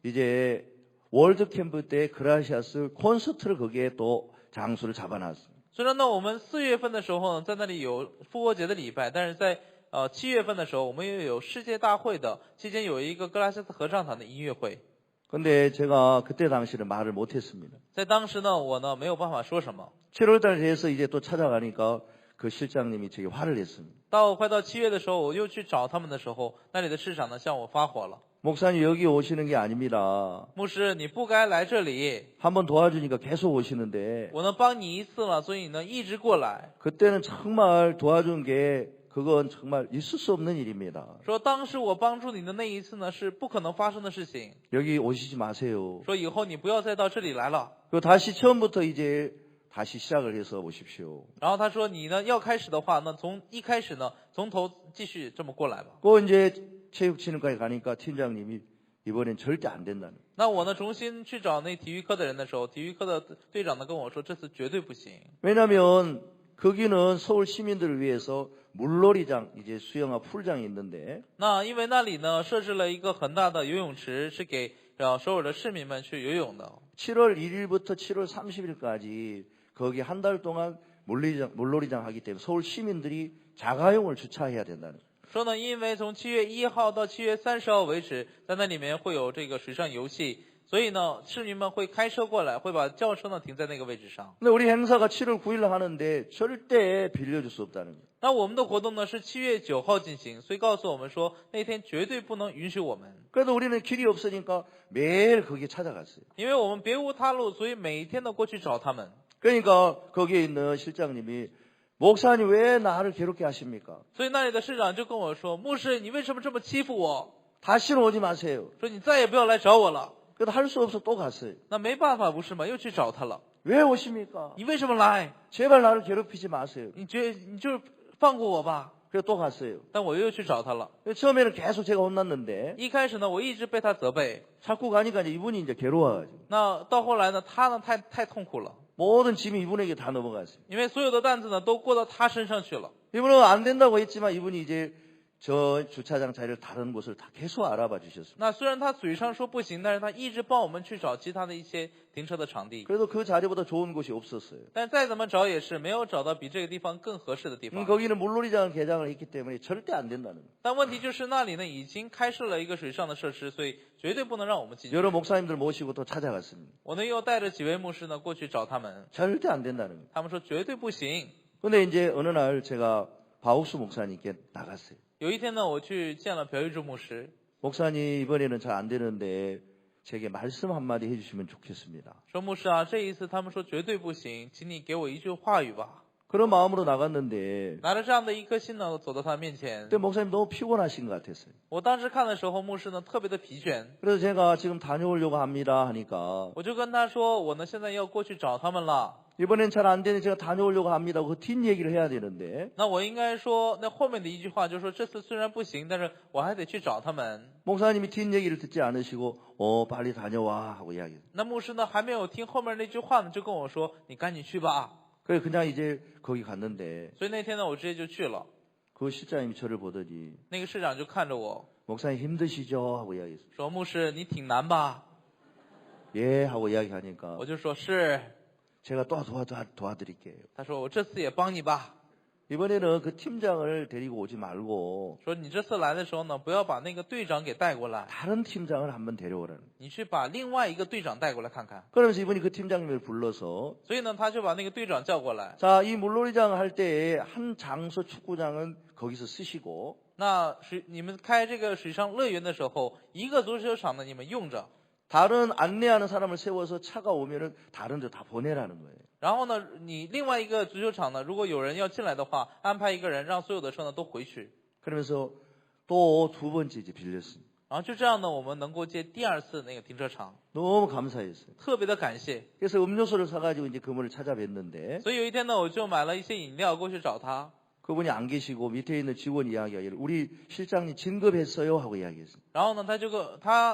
이제 월드 캠프 때 그라시아스 콘서트를 거기에 또 장소를 잡아놨어요. 虽然呢我们4月份的时候呢在那里有复活节的礼拜，但是在7月份的时候我们也有世界大会的期间有一个格拉西斯合唱团的音乐会。 근데 제가 그때 당시에는 말을 못했습니다. 在当时呢我呢没有办法说什么。 7월 달에 돼서 이제 또 찾아가니까 그 실장님이 제게 화를 냈습니다. 快到7月的时候我又去找他们的时候，那里的市长呢向我发火了。 목사님 여기 오시는 게 아닙니다. 牧师，你不该来这里， 한번 도와주니까 계속 오시는데 我能帮你一次了，所以你呢一直过来。 그때는 정말 도와준 게 그건 정말 있을 수 없는 일입니다. 说当时我帮助你的那一次呢是不可能发生的事情， 여기 오시지 마세요. 说以后你不要再到这里来了。 그 다시 처음부터 이제 다시 시작을 해서 오십시오. 然后他说你呢要开始的话，那从一开始呢从头继续这么过来吧。 그 이제 체육치는과에 가니까 팀장님이 이번엔 절대 안 된다는. 那我呢重新去找那体育科的人的时候，体育科的队长呢跟我说这次绝对不行。 왜냐하면 거기는 서울 시민들을 위해서 물놀이장 이제 수영화 풀장이 있는데 那因为那里呢设置了一个很大的游泳池，是给所有的市民们去游泳的。 7월 1일부터 7월 30일까지 거기 한 달 동안 물놀이장 하기 때문에 서울 시민들이 자가용을 주차해야 된다는. 说呢，因为从7月1号到7月30号为止，在那里面会有这个水上游戏，所以呢，市民们会开车过来，会把轿车呢停在那个位置上。 근데 우리 행사가 7월 9일로 하는데 절대 빌려줄 수 없다는 거예요. 那我们的活动呢是7月9号进行，所以告诉我们说那天绝对不能允许我们， 그래도 우리는 길이 없으니까 매일 거기에 찾아갔어요. 因为我们别无他路，所以每一天都过去找他们。 그러니까 거기에 있는 실장님이 목사님 왜 나를 괴롭게 하십니까? 所以那里的市长就跟我说：“牧师，你为什么这么欺负我？ 다시는 오지 마세요. 说你再也不要来找我了。 그래도 할 수 없어 또 갔어요. ”那没办法，不是吗？又去找他了。 왜 오십니까? 你为什么来？ 제발 나를 괴롭히지 마세요. 你就是放过我吧。 그래서 또 갔어요. 但我又去找他了。 처음에는 계속 제가 혼났는데 一开始呢，我一直被他责备。 자꾸 가니까 이제 이분이 이제 괴로워가지고 那到后来呢，他呢太痛苦了， 모든 짐이 이분에게 다 넘어갔어요. 因为所有的担子呢都过到他身上去了。 이분은 안 된다고 했지만 이분이 이제 저 주차장 자리를 다른 곳을 다 계속 알아봐 주셨습니다. 那虽然他嘴上说不行，但是他一直帮我们去找其他的一些停车的场地。 그래도 그 자리보다 좋은 곳이 없었어요. 但再怎么找也是没有找到比这个地方更合适的地方。 거기는 물놀이장을 개장을 했기 때문에 절대 안 된다는 거예요. 但问题就是那里呢已经开设了一个水上的设施，所以绝对不能让我们进去。 여러 목사님들 모시고 또 찾아갔습니다. 我呢又带着几位牧师呢过去找他们， 절대 안 된다는 거예요. 他们说绝对不行。 근데 이제 어느 날 제가 바우스 목사님께 나갔어요. 有一天呢，我去见了朴玉柱牧师， 목사님 이번에는 잘 안 되는데 제게 말씀 한마디 해주시면 좋겠습니다. 说牧师啊，这一次他们说绝对不行，请你给我一句话语吧。 그런 마음으로 나갔는데 拿着这样的一颗心呢，走到他面前。 그때 목사님 너무 피곤하신 것 같았어요. 我当时看的时候，牧师呢特别的疲倦， 그래서 제가 지금 다녀오려고 합니다 하니까 我就跟他说，我呢现在要过去找他们了。 이번엔 잘 안 되니 제가 다녀오려고 합니다. 그 뒷 얘기를 해야 되는데 那我应该说，那后面的一句话就是说，这次虽然不行，但是我还得去找他们。 목사님이 뒷 얘기를 듣지 않으시고 빨리 다녀와 하고 이야기해요. 那牧师呢还没有听后面那句话呢，就跟我说，你赶紧去吧。 그래서 그냥 이제 거기 갔는데 所以那天呢，我直接就去了。 그 실장님이 저를 보더니 那个市长就看着我 목사님 힘드시죠? 하고 이야기했어요. 说，牧师你挺难吧？ 예 하고 이야기하니까 我就说是， 제가 또 도와드릴게요. 他说我这次也帮你吧。 이번에는 그 팀장을 데리고 오지 말고 说你这次来的时候呢，不要把那个队长给带过来， 다른 팀장을 한번 데려오라는. 你去把另外一个队长带过来看看。 그러면서 이분이 그 팀장님을 불러서 所以呢，他就把那个队长叫过来。 자, 이 물놀이장 할 때에 한 장소 축구장은 거기서 쓰시고 那你们开这个水上乐园的时候，一个足球场呢你们用着， 다른 안내하는 사람을 세워서 차가 오면은 다른 데 다 보내라는 거예요. 然后呢，你另外一个足球场呢，如果有人要进来的话，安排一个人让所有的车呢都回去。 그러면서 또 두 번째 이제 빌렸습니다. 然后就这样呢，我们能够借第二次那个停车场， 너무 감사했어요. 特别的感谢。 그래서 음료수를 사가지고 이제 그분을 찾아뵀는데 所以有一天呢，我就买了一些饮料过去找他， 그분이 안 계시고 밑에 있는 직원 이야기하기를 우리 실장님 진급했어요 하고 이야기했어요. 然后呢，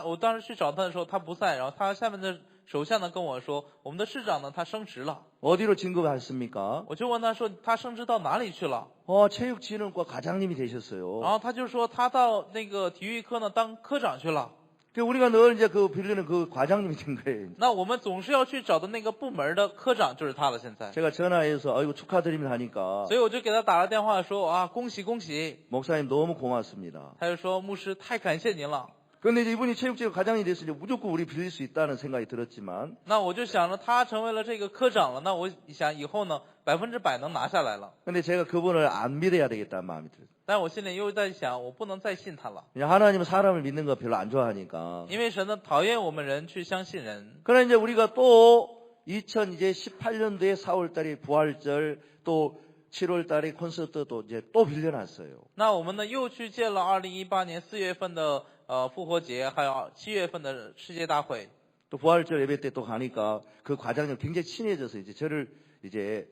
我当时去找他的时候他不在，然后他下面的手下呢跟我说，我们的市长呢他升职了。 어디로 진급했습니까? 我就问他说他升职到哪里去了？ 체육진흥과 과장님이 然 되셨어요. 后他就说他到那个体育科呢当科长去了。 그 우리가 늘 이제 그 빌리는 그 과장님이 된 거예요. 那我们总是要去找的那个部门的科长就是他了。现在， 제가 전화해서 아이고 축하드립니다 하니까 所以我就给他打了电话说啊，恭喜恭喜。 목사님 너무 고맙습니다. 他就说牧师太感谢您了。 그런데 이제 이분이 체육진 과장이 됐으니 무조건 우리 빌릴 수 있다는 생각이 들었지만 那我就想着他成为了这个科长了，那我想以后呢100%能拿下来了。 근데 제가 그분을 안 믿어야 되겠다는 마음이 들었어요. 但我心里又在想，我不能再信他了， 그냥 하나님은 사람을 믿는 거 별로 안 좋아하니까. 因为神呢讨厌我们人去相信人。 그러나 이제 우리가 또 2018년도에 4월달에 부활절 또 7월달에 콘서트도 이제 또 빌려놨어요. 那我们呢又去借了2018年4月份的复活节，还有7月份的世界大会。 또 부활절 예배 때 또 가니까 그 과장님 굉장히 친해져서 이제 저를 이제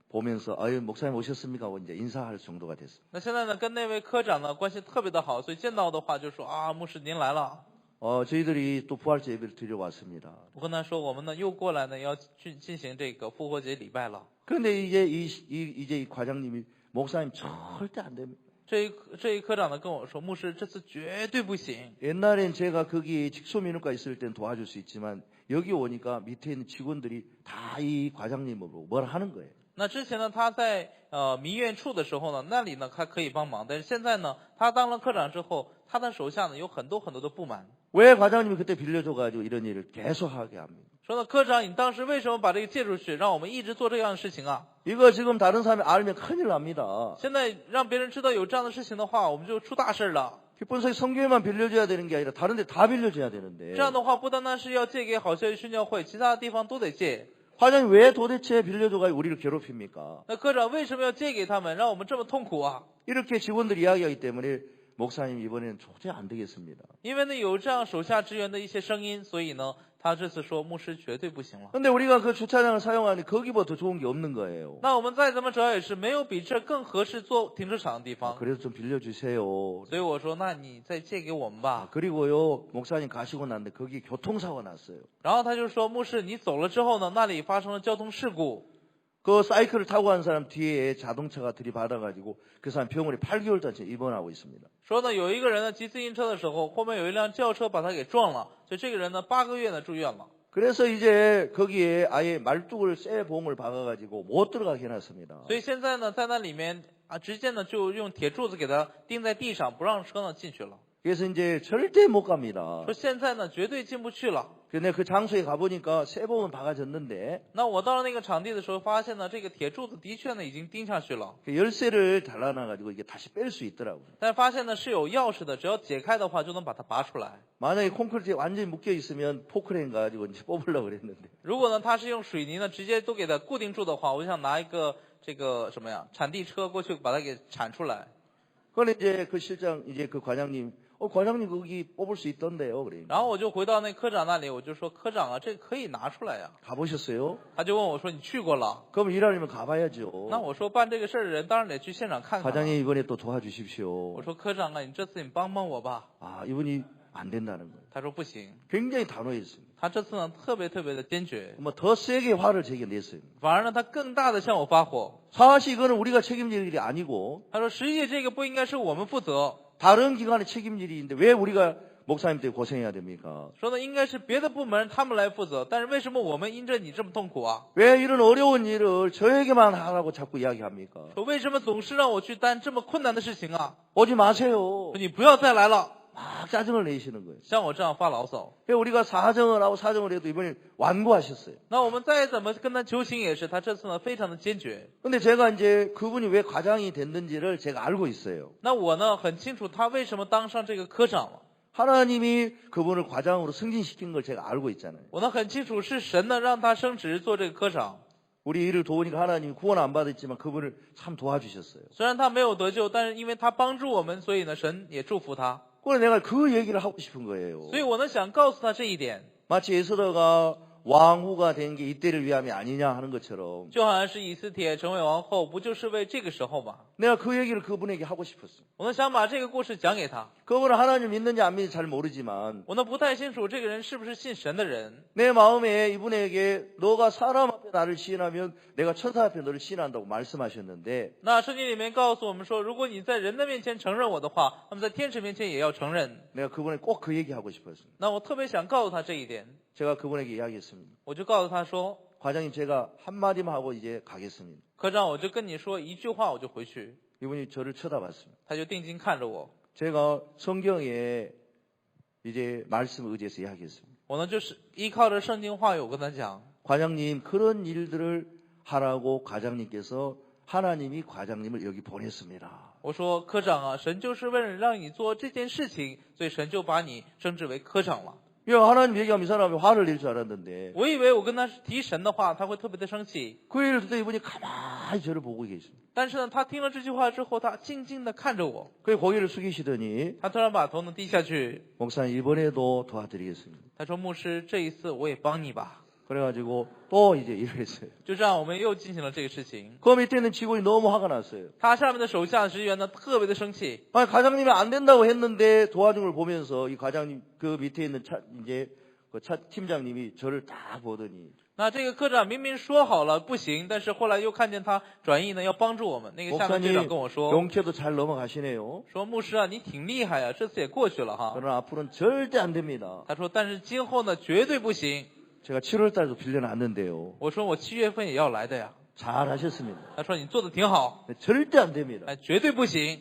보면서 아유 목사님 오셨습니까? 하고 이제 인사할 정도가 됐어요. 那现在呢跟那位科长呢关系特别的好，所以见到的话就说啊，牧师您来了。 저희들이 또 부활절 예배를 드려 왔습니다. 我跟他说，我们呢又过来呢要去进行这个复活节礼拜了。 그런데 이제 이 과장님이 목사님 절대 안 됩니다. 这一科长呢跟我说，牧师这次绝对不行。 옛날엔 제가 거기 직소민원과 있을 땐 도와줄 수 있지만 여기 오니까 밑에 있는 직원들이 다 이 과장님을 뭐라 하는 거예요. 那之前呢，他在民院处的时候呢，那里呢他可以帮忙，但是现在呢，他当了科长之后，他的手下呢有很多的不满。 왜 과장님이 그때 빌려줘가지고 이런 일을 계속하게 합니다. 说呢，科长，你当时为什么把这个借出去，让我们一直做这样的事情啊？ 이거 지금 다른 사람이 알면 큰일 납니다. 现在让别人知道有这样的事情的话，我们就出大事了。 기본서기 성교회만 빌려줘야 되는 게 아니라 다른 데 다 빌려줘야 되는데 这样的话，不单单是要借给好消息宣教会，其他的地方都得借。 과장님 왜 도대체 빌려줘가지고 우리를 괴롭힙니까? 那科长为什么要借给他们，让我们这么痛苦啊？ 이렇게 직원들이 이야기하기 때문에 목사님 이번에는 도저히 안 되겠습니다. 因为呢有这样手下支援的一些声音，所以呢他这次说牧师绝对不行了。 근데 우리가 그 주차장을 사용하니 거기보다 더 좋은 게 없는 거예요. 那我们再怎么找也是没有比这更合适做停车场的地方。 그래서 좀 빌려주세요. 所以我说，那你再借给我们吧。 그리고요 목사님 가시고 났는데 거기 교통사고가 났어요. 然后他就说，牧师你走了之后呢，那里发生了交通事故。 그 사이클을 타고 간 사람 뒤에 자동차가 들이받아가지고 그 사람 병원에 8개월째 입원하고 있습니다. 说呢，有一个人呢骑自行车的时候，后面有一辆轿车把他给撞了，所以这个人呢8个月呢住院了。 그래서 이제 거기에 아예 말뚝을 쇠 봉을 박아가지고 못 들어가게 해놨습니다. 所以现在呢，在那里面啊，直接呢就用铁柱子给他钉在地上，不让车呢进去了。 그래서 이제 절대 못 갑니다. 说现在呢绝对进不去了。 근데 그 장소에 가보니까 쇠 봉은 박아졌는데 那我到了那个场地的时候，发现呢这个铁柱子的确呢已经钉上去了， 그 열쇠를 달라놔가지고 이게 다시 뺄 수 있더라고요. 但是发现呢是有钥匙的，只要解开的话就能把它拔出来。 만약에 콘크리트에 완전히 묶여 있으면 포크레인 가지고 이제 뽑으려고 그랬는데 如果呢它是用水泥呢直接都给它固定住的话，我想拿一个这个什么呀铲地车过去把它给铲出来。 그런데 이제 그 실장 이제 그 과장님 과장님 거기 뽑을 수 있던데요. 그래. 然后我就回到那科长那里，我就说科长啊，这个可以拿出来呀。 가보셨어요? 他就问我说你去过了？ 그럼 일하려면 가봐야죠. 那我说办这个事儿的人当然得去现场看看了。 과장님 이번에 또 도와주십시오. 我说科长啊，你这次你帮帮我吧。 아 이분이 안 된다는 거예요. 他说不行。 굉장히 단호했습니다. 他这次呢特别的坚决， 뭐 더 세게 화를 제게 냈어요. 反而呢他更大的向我发火。 사실 이거는 우리가 책임질 일이 아니고 他说实际这个不应该是我们负责， 다른 기관의 책임질인데 왜 우리가 목사님 때문에 고생해야 됩니까? 说呢，应该是别的部门他们来负责，但是为什么我们因着你这么痛苦啊？ 왜 이런 어려운 일을 저에게만 하라고 자꾸 이야기합니까? 说为什么总是让我去担这么困难的事情啊？ 오지 마세요. 说你不要再来了， 막 짜증을 내시는 거예요. 像我这样发牢骚。 그래서 우리가 사정을 하고 사정을 해도 이번에 완고하셨어요. 那我们再怎么跟他求情也是，他这次呢非常的坚决。 근데 제가 이제 그분이 왜 과장이 됐는지를 제가 알고 있어요. 那我呢很清楚他为什么当上这个科长了。 하나님이 그분을 과장으로 승진시킨 걸 제가 알고 있잖아요. 我呢很清楚是神呢让他升职做这个科长。 우리 일을 도우니까 하나님이 구원 안 받았지만 그분을 참 도와주셨어요. 虽然他没有得救，但是因为他帮助我们，所以呢神也祝福他。 그래서 내가 그 얘기를 하고 싶은 거예요. 所以我呢想告诉他这一点， 마치 에스더가 왕후가 된 게 이때를 위함이 아니냐 하는 것처럼 就好像是以斯帖成为王后，不就是为这个时候吗？ 내가 그 얘기를 그분에게 하고 싶었어요. 我呢想把这个故事讲给他。 그분은 하나님 믿는지 안 믿는지 잘 모르지만 我呢不太清楚这个人是不是信神的人， 내 마음에 이분에게 너가 사람 앞에 나를 시인하면 내가 천사 앞에 너를 시인한다고 말씀하셨는데 那圣经里面告诉我们说，如果你在人的面前承认我的话，那么在天使面前也要承认。 내가 그분에게 꼭 그 얘기하고 싶었어요. 那我特别想告诉他这一点， 제가 그분에게 이야기했습니다. 我就告诉他说， 과장님 제가 한마디만 하고 이제 가겠습니다. 科长，我就跟你说一句话，我就回去。 이분이 저를 쳐다봤습니다. 他就定睛看着我， 제가 성경에 이제 말씀 의지해서 이야기했습니다. 我呢就是依靠着圣经话语，我跟他讲， 과장님 그런 일들을 하라고 과장님께서 하나님이 과장님을 여기 보냈습니다. 我说科长啊，神就是为了让你做这件事情，所以神就把你升职为科长了。 야, 하나님 얘기하면 이 사람이 화를 낼 줄 알았는데 我以为我跟他提神的话，他会特别的生气， 그 얘기를 듣다 이분이 가만히 저를 보고 계십니다. 但是呢，他听了这句话之后，他静静的看着我， 그 고개를 숙이시더니 他突然把头呢低下去， 목사님 이번에도 도와드리겠습니다. 他说牧师，这一次我也帮你吧。 그래가지고 또 이제 일을 했어요. 就这样，我们又进行了这个事情。 그 밑에 있는 직원이 너무 화가 났어요. 他上面的手下职员呢，特别的生气。 아니, 과장님이 안 된다고 했는데 도와준 걸 보면서 이 과장님 그 밑에 있는 이제 그 팀장님이 저를 딱 보더니 那这个科长明明说好了不行，但是后来又看见他转意呢，要帮助我们。那个下面队长跟我说， 용케도 잘 넘어가시네요. 说牧师啊，你挺厉害呀，这次也过去了哈。 그러나 앞으로는 절대 안 됩니다. 他说，但是今后呢，绝对不行。 제가 7월 달도 빌려놨는데요. 我说我7月份也要来的呀。 잘하셨습니다. 他说你做的挺好， 절대 안 됩니다. 哎，绝对不行。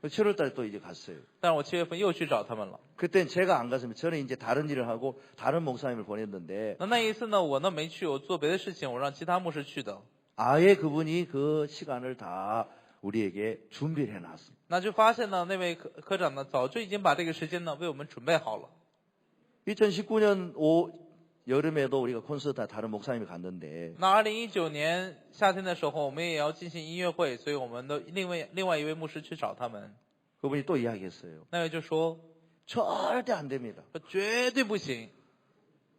7월 달에 또 이제 갔어요. 但是我7月份又去找他们了。 그땐 제가 안 갔습니다. 저는 이제 다른 일을 하고 다른 목사님을 보냈는데 那一次呢，我呢没去，我做别的事情，我让其他牧师去的。 아예 그분이 그 시간을 다 우리에게 준비를 해놨습니다. 那就发现呢，那位科长呢，早就已经把这个时间呢为我们准备好了。 2019년 여름에도 우리가 콘서트 다른 목사님이 갔는데 那2019年夏天的时候，我们也要进行音乐会，所以我们的另外一位牧师去找他们。 그분이 또 이야기했어요. 那位就说 절대 안 됩니다. 绝对不行。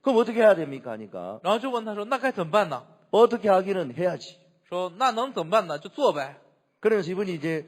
그럼 어떻게 해야 됩니까? 하니까 然后就问他说，那该怎么办呢？ 어떻게 하기는 해야지. 说那能怎么办呢？就做呗。 그러면서 이분이 이제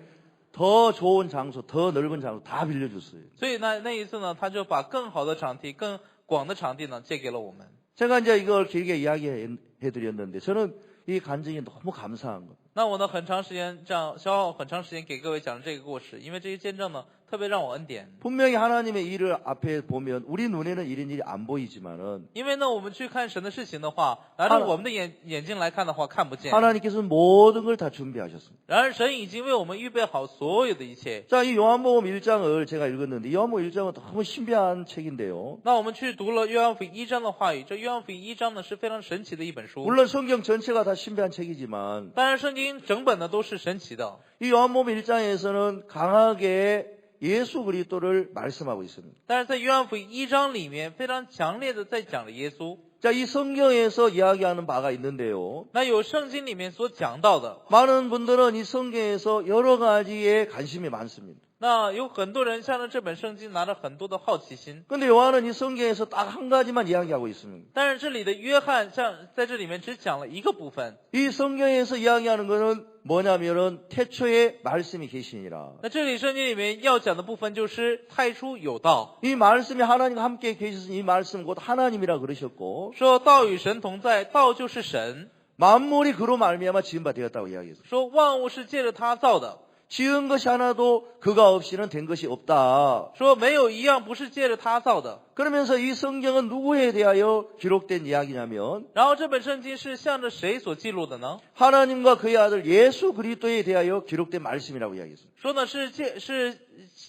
더 좋은 장소, 더 넓은 장소 다 빌려줬어요. 所以那一次呢，他就把更好的场地、更广的场地呢借给了我们。 제가 이제 이걸 길게 이야기해드렸는데 저는 이 간증이 너무 감사한 거. 那我呢很长时间这样消耗很长时间给各位讲这个故事，因为这些见证呢特别让我恩典。 분명히 하나님의 일을 앞에 보면 우리 눈에는 이런 일이 안 보이지만은 因为呢我们去看神的事情的话，拿着我们的眼睛来看的话看不见。 하나님께서는 모든 걸 다 준비하셨습니다. 然而神已经为我们预备好所有的一切。 자, 이 요한복음 1장을 제가 읽었는데 요한복음 1장은 너무 신비한 책인데요. 那我们去读了约翰福音1章的话语，这约翰福音1章呢是非常神奇的一本书。 물론 성경 전체가 다 신비한 책이지만 当然圣经整本呢都是神奇的。 이 요한복음 1장에서는 강하게 예수 그리스도를 말씀하고 있습니다. 但是在约翰福音1章里面非常强烈的在讲了耶稣。 자, 이 성경에서 이야기하는 바가 있는데요. 那有圣经里面所讲到的， 많은 분들은 이 성경에서 여러 가지에 관심이 많습니다. 那有很多人向着这本圣经拿着很多的好奇心。 근데 요한은 이 성경에서 딱 한 가지만 이야기하고 있습니다. 但是这里的约翰在这里面只讲了一个部分。 이 성경에서 이야기하는 것은 뭐냐면은 태초에 말씀이 계시니라. 那这里圣经里面要讲的部分就是太初有道， 이 말씀이 하나님과 함께 계셨으니 이 말씀 곧 하나님이라 그러셨고 说道与神同在，道就是神， 만물이 그로 말미암아 지은 바 되었다고 이야기했어요. 说万物是借着他造的。 지은 것이 하나도 그가 없이는 된 것이 없다. 说没有一样不是借着他造的。 그러면서 이 성경은 누구에 대하여 기록된 이야기냐면 然后这本圣经是向着谁所记录的呢？ 하나님과 그의 아들 예수 그리스도에 대하여 기록된 말씀이라고 이야기했습니다. 说呢是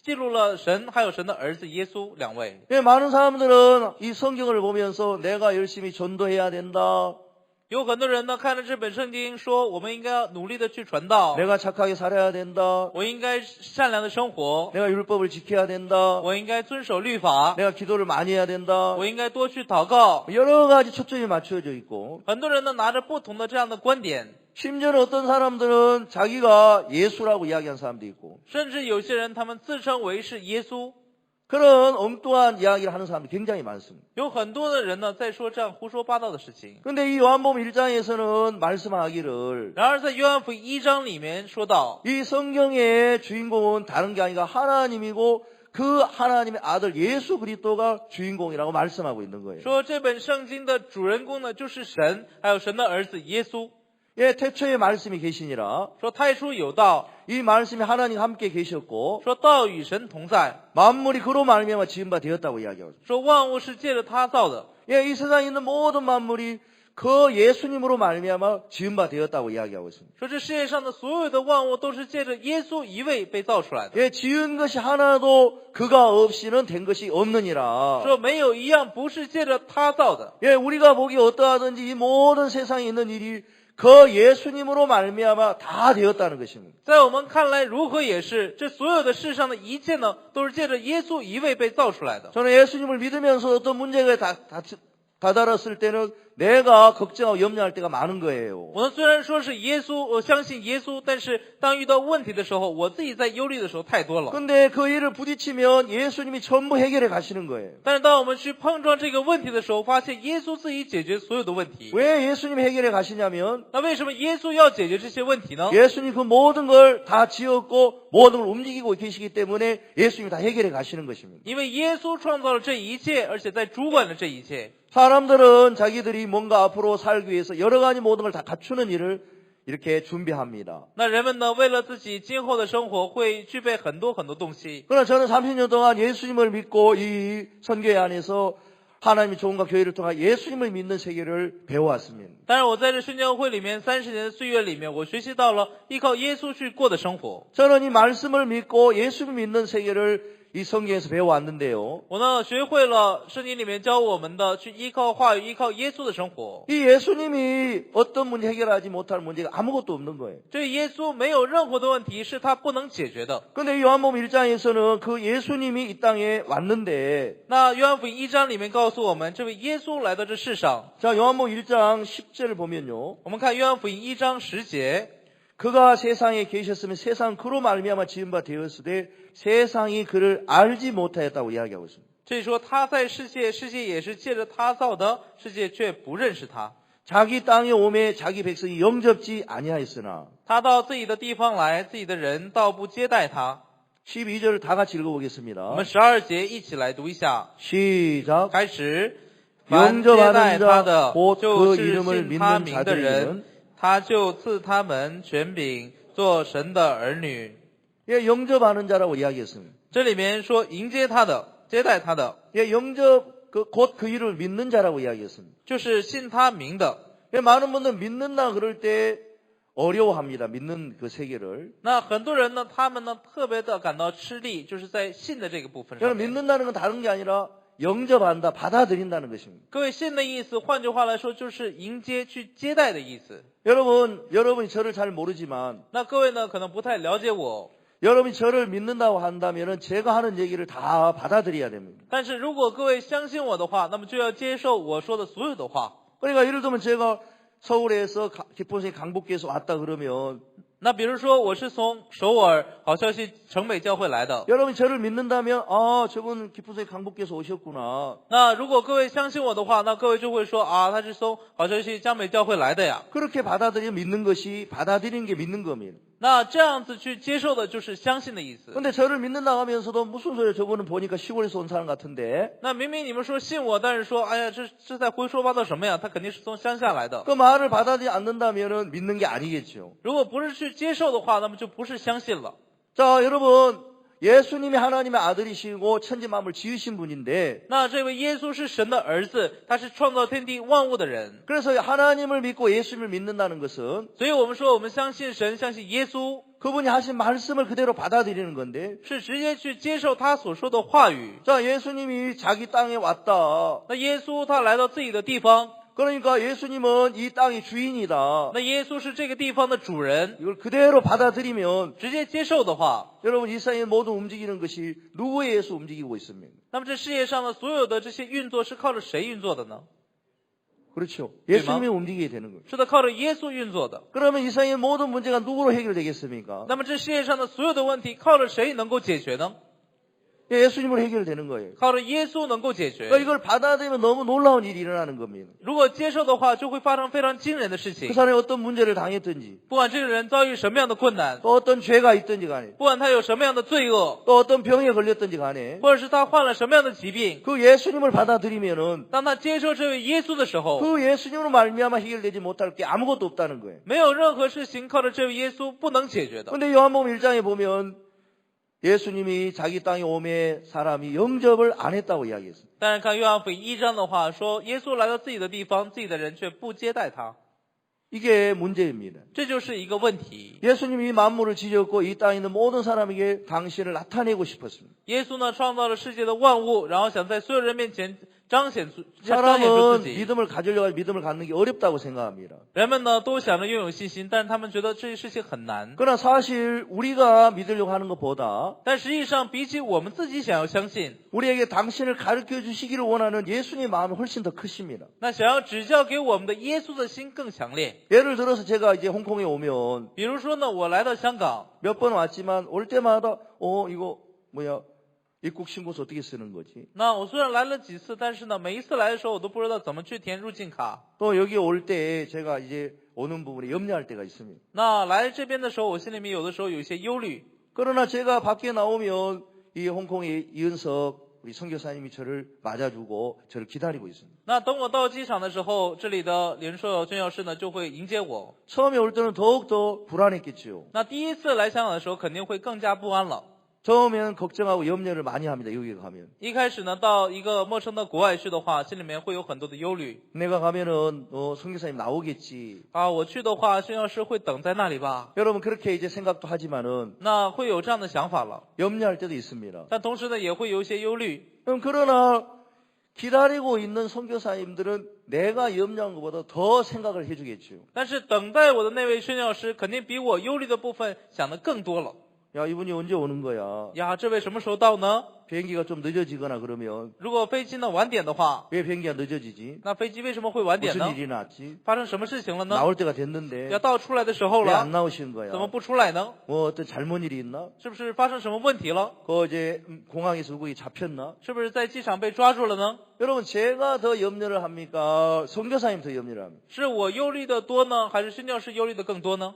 记录了神还有神的儿子耶稣两位。 예, 많은 사람들은 이 성경을 보면서 내가 열심히 전도해야 된다. 有很多人呢看着这本圣经说，我们应该要努力的去传道， 내가 착하게 살아야 된다. 我应该善良的生活， 내가 율법을 지켜야 된다. 我应该遵守律法， 내가 기도를 많이 해야 된다. 我应该多去祷告。 여러 가지 초점이 맞춰져 있고 很多人呢拿着不同的这样的观点， 심지어는 어떤 사람들은 자기가 예수라고 이야기한 사람도 있고 甚至有些人他们自称为是耶稣。 그런 엉뚱한 이야기를 하는 사람들이 굉장히 많습니다. 有很多的人呢在说这样胡说八道的事情。 그런데 이 요한복음 1장에서는 말씀하기를 然而在约翰福音1章里面说到， 이 성경의 주인공은 다른 게 아니라 하나님이고 그 하나님의 아들 예수 그리스도가 주인공이라고 말씀하고 있는 거예요. 说这本圣经的主人公呢就是神，还有神的儿子耶稣。 예, 태초에 말씀이 계시니라. 说太初有道， 이 말씀이 하나님과 함께 계셨고 说道与神同在， 만물이 그로 말미암아 지은 바 되었다고 이야기하고 있습니다. 说万物是借着他造的。 예, 이 세상에 있는 모든 만물이 그 예수님으로 말미암아 지은 바 되었다고 이야기하고 있습니다. 说这世界上的所有的万物都是借着耶稣一位被造出来的。 예, 지은 것이 하나도 그가 없이는 된 것이 없느니라. 说没有一样不是借着他造的。 예, 우리가 보기 어떠하든지 이 모든 세상에 있는 일이 그 예수님으로 말미암아 다 되었다는 것입니다. 在我们看来，如何也是，这所有的世上的一切呢，都是借着耶稣一位被造出来的。 저는 예수님을 믿으면서 어떤 문제가 다다랐을 때는 내가 걱정하고 염려할 때가 많은 거예요. 我呢虽然说是耶稣，我相信耶稣，但是当遇到问题的时候，我自己在忧虑的时候太多了。 근데 그 일을 부딪히면 예수님이 전부 해결해 가시는 거예요. 但是当我们去碰撞这个问题的时候，发现耶稣自己解决所有的问题。 왜 예수님이 해결해 가시냐면 那为什么耶稣要解决这些问题呢？ 예수님 그 모든 걸 다 지었고 모든 걸 움직이고 계시기 때문에 예수님이 다 해결해 가시는 것입니다. 因为耶稣创造了这一切，而且在主管了这一切。 사람들은 자기들이 뭔가 앞으로 살기 위해서 여러 가지 모든 걸 다 갖추는 일을 이렇게 준비합니다. 那人们呢，为了自己今后的生活，会具备很多东西。 그러나 저는 30년 동안 예수님을 믿고 이 선교회 안에서 하나님의 종과 교회를 통해 예수님을 믿는 세계를 배워왔습니다. 但是我在这宣教会里面30年的岁月里面，我学习到了依靠耶稣去过的生活。 저는 이 말씀을 믿고 예수를 믿는 세계를 이 성경에서 배워왔는데요. 我呢学会了圣经里面教我们的去依靠话语、依靠耶稣的生活。 이 예수님이 어떤 문제 해결하지 못할 문제가 아무것도 없는 거예요. 这耶稣没有任何的问题是他不能解决的。 그런데 이 요한복음 1장에서는 그 예수님이 이 땅에 왔는데 那约翰福音1章里面告诉我们，这位耶稣来到这世上。 자, 요한복음 1장 10절을 보면요. 我们看约翰福音1章10节， 그가 세상에 계셨으면 세상 그로 말미암아 지은 바 되었으되 세상이 그를 알지 못하였다고 이야기하고 있습니다. 这里说他在世界，世界也是借着他造的，世界却不认识他。 자기 땅에 오매 자기 백성이 영접지 아니하였으나 他到自己的地方来，自己的人倒不接待他。 12절을 다 같이 我 읽어보겠습니다. 们12节一起来读一下。 시작. 开始，凡接待 영접하는 他 자 的， 곧 就 그 是 이름을 信他 믿는 名的人 자들이는 ，他就赐他们权柄，做神的儿女。 예, 영접하는 자라고 이야기했습니다. 这里面说迎接他的，接待他的， 예, 영접 곧 그 이름을 믿는 자라고 이야기했습니다. 就是信他名的。 예, 많은 분들 믿는다 그럴 때 어려워합니다. 믿는 그 세계를. 那很多人呢，他们呢特别的感到吃力，就是在信的这个部分上 여러분 面。 믿는다는 건 다른 게 아니라 영접한다, 받아들인다는 것입니다. 各位信的意思，换句话来说，就是迎接、去接待的意思。 여러분이 저를 잘 모르지만 那各位呢，可能不太了解我， 여러분이 저를 믿는다고 한다면은 제가 하는 얘기를 다 받아들여야 됩니다. 但是如果各位相信我的话，那么就要接受我说的所有的话。 그러니까 예를 들면 제가 서울에서 기포성이 강북교에서 왔다 그러면 那比如说，我是从首尔好消息城北教会来的。 여러분이 저를 믿는다면 아 저분 기포성이 강북교에서 오셨구나. 那如果各位相信我的话，那各位就会说啊，他是从好消息江北教会来的呀。 그렇게 받아들여 믿는 것이 받아들이는 게 믿는 겁니다. 那这样子去接受的就是相信的意思。 근데 저를 믿는다고 하면서도 무슨 소리야 저분은 보니까 시골에서 온 사람 같은데 那明明你们说信我，但是说，哎呀，这在胡说八道什么呀？他肯定是从乡下来的。 그 말을 받아들이지 않는다면은 믿는 게 아니겠죠. 如果不是去接受的话，那么就不是相信了。 자, 여러분, 예수님이 하나님의 아들이시고 천지 만물 지으신 분인데 那这位耶稣是神的儿子，他是创造天地万物的人。 그래서 하나님을 믿고 예수님을 믿는다는 것은 所以我们说，我们相信神，相信耶稣， 그분이 하신 말씀을 그대로 받아들이는 건데 是直接去接受他所说的话语。 자, 예수님이 자기 땅에 왔다. 那耶稣他来到自己的地方， 그러니까 예수님은 이 땅의 주인이다. 那耶稣是这个地方的主人， 이걸 그대로 받아들이면 直接接受的话， 여러분 이 세상에 모두 움직이는 것이 누구에 의해서 움직이고 있습니까? 那么这世界上的所有的这些运作是靠着谁运作的呢？ 그렇죠. 예수님이 움직이게 되는 거예요. 是的，靠着耶稣运作的。 그러면 이 세상의 모든 문제가 누구로 해결되겠습니까? 那么这世界上的所有的问题靠着谁能够解决呢？ 예수님으로 해결되는 거예요. 靠着耶稣能够解决。 그러니까 이걸 받아들이면 너무 놀라운 일이 일어나는 겁니다. 如果接受的话，就会发生非常惊人的事 그 情。 사람이 어떤 문제를 당했든지 不管这个人遭遇什么样的困难， 또 어떤 죄가 있든지 간에 不管他有什么样的罪恶， 또 어떤 병에 걸렸든지 간에 或者是他患了什么样的疾病， 그 예수님을 받아들이면은 当他接受这位耶稣的时候， 그 예수님으로 말미암아 해결되지 못할 게 아무것도 없다는 거예요. 没有任何事情靠着这位耶稣不能解决的。 근데 요한복음 1장에 보면 예수님이 자기 땅에 오매 사람이 영접을 안 했다고 이야기했어요. 但是看约翰福音1章的话说，耶稣来到自己的地方，自己的人却不接待他， 이게 문제입니다. 这就是一个问题。 예수님이 만물을 지었고 이 땅에 있는 모든 사람에게 당신을 나타내고 싶었습니다. 耶稣呢创造了世界的万物，然后想在所有人面前彰显出自 사람은 己。 믿음을 가지려고 믿음을 갖는 게 어렵다고 생각합니다. 人们呢都想着拥有信心，但是他们觉得这些事情很难。 그러나 사실 우리가 믿으려고 하는 것보다 但实际上，比起我们自己想要相信， 우리에게 당신을 가르쳐 주시기를 원하는 예수님의 마음이 훨씬 더 크십니다. 那想要指教给我们的耶稣的心更强烈。 예를 들어서 제가 이제 홍콩에 오면 比如说呢，我来到香港， 몇 번 왔지만 올 때마다 이거 뭐야 입국 신고서 어떻게 쓰는 거지? 那我虽然来了几次，但是呢，每一次来的时候，我都不知道怎么去填入境卡。 또 여기 올 때 제가 이제 오는 부분에 염려할 때가 있습니다. 那来这边的时候，我心里面有的时候有一些忧虑。 그러나 제가 밖에 나오면 이 홍콩의 이은석 우리 선교사님이 저를 맞아주고 저를 기다리고 있습니다. 那等我到机场的时候，这里的林硕宣教士呢就会迎接我。 처음에 올 때는 더욱더 불안했겠죠. 那第一次来香港的时候，肯定会更加不安了。 처음에는 걱정하고 염려를 많이 합니다. 여기 가면. 一开始呢，到一个陌生的国外去的话，心里面会有很多的忧虑。 내가 가면은 선교사님 나오겠지. 啊，我去的话，宣教师会等在那里吧？ 여러분 그렇게 이제 생각도 하지만은 那会有这样的想法了。 염려할 때도 있습니다. 但同时呢，也会有一些忧虑。 그러나 기다리고 있는 선교사님들은 내가 염려한 것보다 더 생각을 해주겠죠. 但是等待我的那位宣教师，肯定比我忧虑的部分想的更多了。 야, 이분이 언제 오는 거야? 呀，这位什么时候到呢？ 비행기가 좀 늦어지거나 그러면 如果飞机呢晚点的话， 왜 비행기가 늦어지지? 那飞机为什么会晚点 무슨 呢？ 일이 났지? 发生什么事情了呢？ 나올 때가 됐는데 要到出来的时候 왜 了 안 ， 나오시는 怎么 거야? 不出来呢？ 뭐 어떤 잘못 일이 있나? 是不是发生什么问题了？ 그 이제 공항에서 누구이 잡혔나? 是不是在机场被抓住了呢？ 여러분 제가 더 염려를 합니까? 선교사님 더 염려를 합니까? 是我忧虑的多呢，还是宣教师忧虑的更多呢？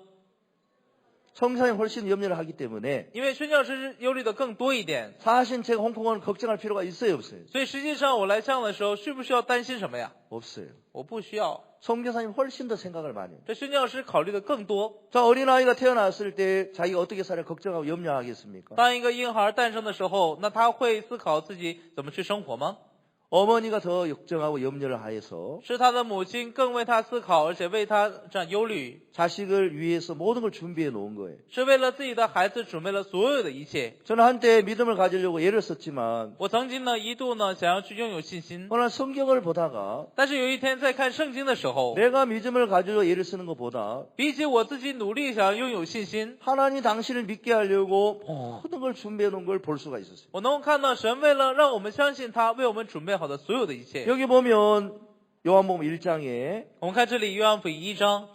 선교사님 훨씬 염려를 하기 때문에 因为宣教师忧虑的更多一点， 사실 제가 홍콩은 걱정할 필요가 있어요, 없어요? 所以实际上我来香港的时候，需不需要担心什么呀？ 없어요. 我不需要。 선교사님 훨씬 더 생각을 많이 해요. 这宣教师考虑的更多。 자, 어린아이가 태어났을 때 자기가 어떻게 살아 걱정하고 염려하겠습니까? 当一个婴孩诞生的时候，那他会思考自己怎么去生活吗？ 어머니가 더 걱정하고 염려를 하여서 是他的母亲更为他思考，而且为他这样忧虑， 자식을 위해서 모든 걸 준비해 놓은 거예요. 是为了自己的孩子准备了所有的一切。 저는 한때 믿음을 가지려고 애를 썼지만 我曾经呢一度呢想要去拥有信心， 오늘 성경을 보다가 但是有一天在看圣经的时候， 내가 믿음을 가지려 애를 쓰는 것보다 比起我自己努力想要拥有信心， 하나님 당신을 믿게 하려고 모든 걸 준비해 놓은 걸 볼 수가 있었어요. 我能够看到神为了让我们相信他，为我们准备好的所有的一切。 여기 보면 요한복음 1장에 我们看这里约翰福音1章，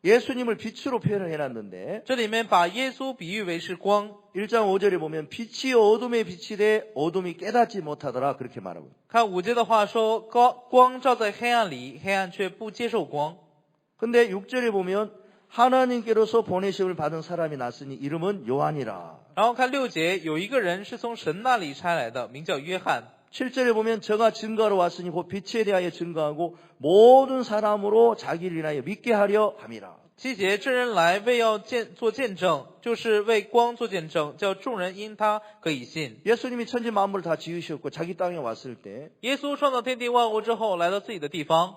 예수님을 빛으로 표현을 해놨는데 这里面把耶稣比喻为是光。 1장 5절에 보면 빛이 어둠에 빛이 돼 어둠이 깨닫지 못하더라 그렇게 말하고 看5节的话说，光照在黑暗里，黑暗却不接受光。 근데 6절에 보면 하나님께로서 보내심을 받은 사람이 났으니 이름은 요한이라. 然后看6节，有一个人是从神那里差来的，名叫约翰。 7절에 보면 저가 증거로 왔으니 곧 빛에 대하여 증거하고 모든 사람으로 자기를 인하여 믿게 하려 함이라. 7节，这人来为要做见证，就是为光做见证，叫众人因他可以信。 예수님이 천지 만물을 다 지으셨고 자기 땅에 왔을 때 耶稣创造天地万物之后，来到自己的地方，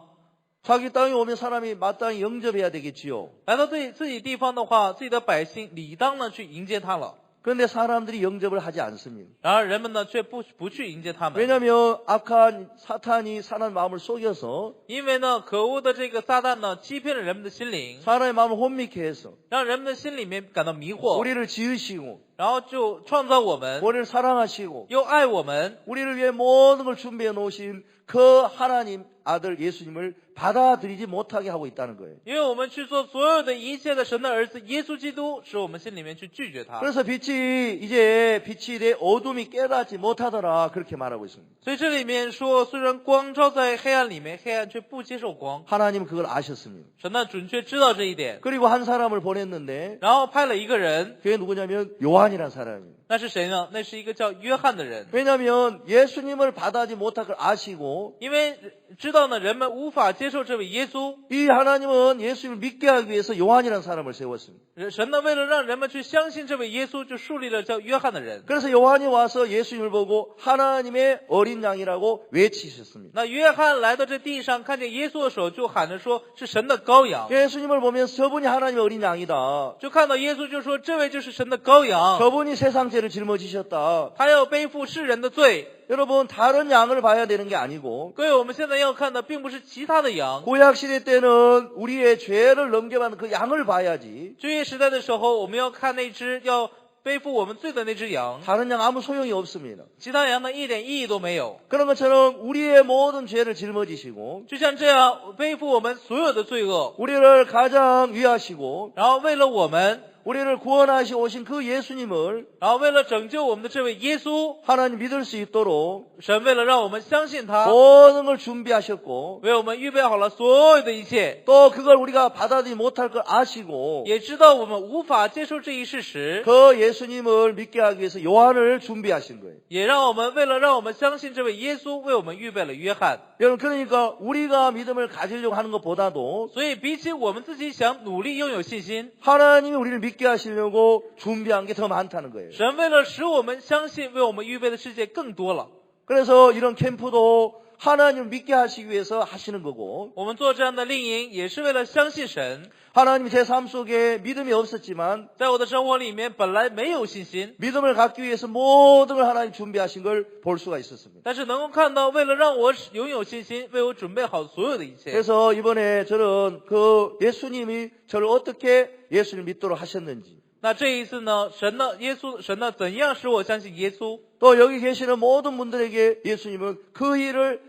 자기 땅에 오면 사람이 마땅히 영접해야 되겠지요. 来到自己地方的话，自己的百姓理当呢去迎接他了。 그런데 사람들이 영접을 하지 않습니다. 然而人们呢却不去迎接他们， 왜냐하면 악한 사탄이 사람 마음을 속여서 因为呢可恶的这个撒旦呢欺骗了人们的心灵， 사람의 마음을 혼미케 해서 让人们的心里面感到迷惑， 우리를 지으시고 然后就创造我们， 우리를 사랑하시고 又爱我们， 우리를 위해 모든 걸 준비해 놓으신 그 하나님 아들 예수님을 받아들이지 못하게 하고 있다는 거예요. 因为我们去做所有的一切的神的儿子耶稣基督，使我们心里面去拒绝他。 그래서 빛이 내 어둠이 깨닫지 못하더라 그렇게 말하고 있습니다. 所以这里面说，虽然光照在黑暗里面，黑暗却不接受光。 하나님은 그걸 아셨습니다. 神呢准确知道这一点， 그리고 한 사람을 보냈는데 然后派了一个人， 그게 누구냐면 요한이라는 사람이에요. 那是谁呢？那是一个叫约翰的人。 왜냐하면 예수님을 받아들이지 못할 걸 아시고 因为知道呢，人们无法接受这位耶稣， 이 하나님은 예수님을 믿게 하기 위해서 요한이라는 사람을 세웠습니다. 神呢为了让人们去相信这位耶稣，就树立了叫约翰的人。 그래서 요한이 와서 예수님을 보고 하나님의 어린 양이라고 외치셨습니다. 那约翰来到这地上，看见耶稣的时候，就喊着说是神的羔羊， 예수님을 보면서 저분이 하나님의 어린 양이다. 就看到耶稣就说这位就是神的羔羊， 저분이 세상 죄를 짊어지셨다. 他要背负世人的罪。 여러분 다른 양을 봐야 되는 게 아니고 各位，我们现在要看的并不是其他的羊， 구약시대 때는 우리의 죄를 넘겨받는 그 양을 봐야지 旧约时代的时候，我们要看那只要背负我们罪的那只羊， 다른 양 아무 소용이 없습니다. 其他羊呢一点意义都没有。 그런 것처럼 우리의 모든 죄를 짊어지시고 就像这样背负我们所有的罪恶， 우리를 가장 위하시고 然后为了我们， 우리를 구원하시고 오신 그 예수님을 然后为了拯救我们的这位耶稣， 하나님 믿을 수 있도록 神为了让我们相信他， 모든 걸 준비하셨고 为我们预备好了所有的一切， 또 그걸 우리가 받아들이지 못할 걸 아시고 也知道我们无法接受这一事实， 그 예수님을 믿게 하기 위해서 요한을 준비하신 거예요. 也让我们为了让我们相信这位耶稣，为我们预备了约翰。 여러분 그러니까 우리가 믿음을 가지려고 하는 것보다도 所以比起我们自己想努力拥有信心， 하나님이 우리를 믿게 하시려고 준비한 게 더 많다는 거예요. 神为了使我们相信，为我们预备的世界更多了。 그래서 이런 캠프도 하나님을 믿게 하시기 위해서 하시는 거고 我们做这样的令营，也是为了相信神。 하나님이 제 삶 속에 믿음이 없었지만 在我的生活里面，本来没有信心， 믿음을 갖기 위해서 모든 걸 하나님 준비하신 걸 볼 수가 있었습니다. 但是能够看到，为了让我拥有信心，为我准备好所有的一切。 그래서 이번에 저는 그 예수님이 저를 어떻게 예수를 믿도록 하셨는지 那这一次呢，神呢，怎样使我相信耶稣？ 또 여기 계시는 모든 분들에게 예수님은 그 일을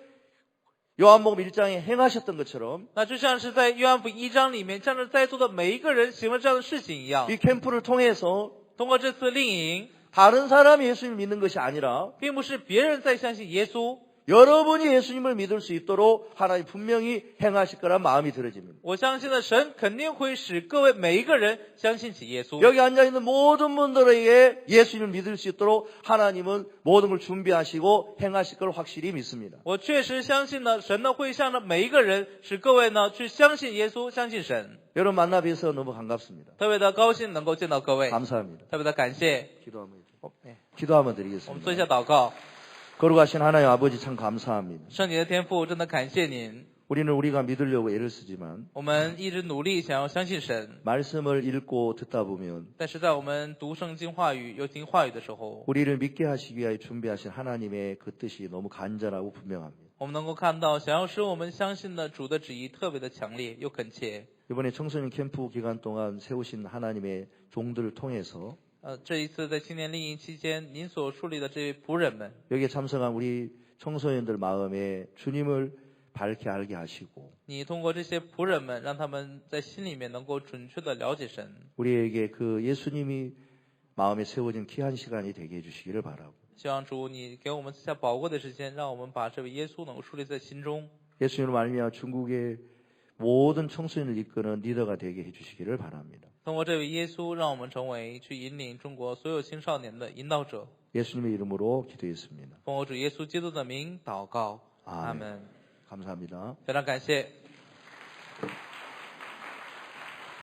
요한복음 1장에 행하셨던 것처럼 那就像是在约翰福音1章里面，向着在座的每一个人行了这样的事情一样。 이 캠프를 통해서 通过这次令营， 다른 사람이 예수님을 믿는 것이 아니라 并不是别人在相信耶稣， 여러분이 예수님을 믿을 수 있도록 하나님 분명히 행하실 거란 마음이 들어집니다. 我相信的神肯定会使各位每一个人相信起耶稣。 여기 앉아있는 모든 분들에게 예수님을 믿을 수 있도록 하나님은 모든 걸 준비하시고 행하실 걸 확실히 믿습니다. 我确实相信呢，神呢会向着每一个人，使各位呢去相信耶稣，相信神。 여러분 만나 뵈서 너무 반갑습니다. 特别的高兴能够见到各位， 감사합니다. 特别的感谢。 기도 한번 我们做一 드리겠습니다. 下祷告。 거룩하신 하나님 아버지 참 감사합니다. 圣洁的天父，真的感谢您。 우리는 우리가 믿으려고 애를 쓰지만 我们一直努力想要相信神， 말씀을 읽고 듣다 보면 但是在我们读圣经话语、又听话语的时候， 우리를 믿게 하시기 위하여 준비하신 하나님의 그 뜻이 너무 간절하고 분명합니다. 我们能够看到，想要使我们相信的主的旨意特别的强烈又恳切。 이번에 청소년 캠프 기간 동안 세우신 하나님의 종들을 통해서 这一次在青年令营期间，您所树立的这些仆人们， 여기에 참석한 우리 청소년들 마음에 주님을 밝게 알게 하시고 你通过这些仆人们，让他们在心里面能够准确的了解神。 우리에게 그 예수님이 마음에 세워진 귀한 시간이 되게 해주시기를 바라고 希望主你给我们赐下宝贵的时间，让我们把这位耶稣能够树立在心中。 예수님을 말미암아 중국의 모든 청소년을 이끄는 리더가 되게 해주시기를 바랍니다. 通过这位耶稣，让我们成为去引领中国所有青少年的引导者。 예수님의 이름으로 기도했습니다. 奉我主耶稣基督的名祷告， 아멘. 阿门。 감사합니다. 非常感谢。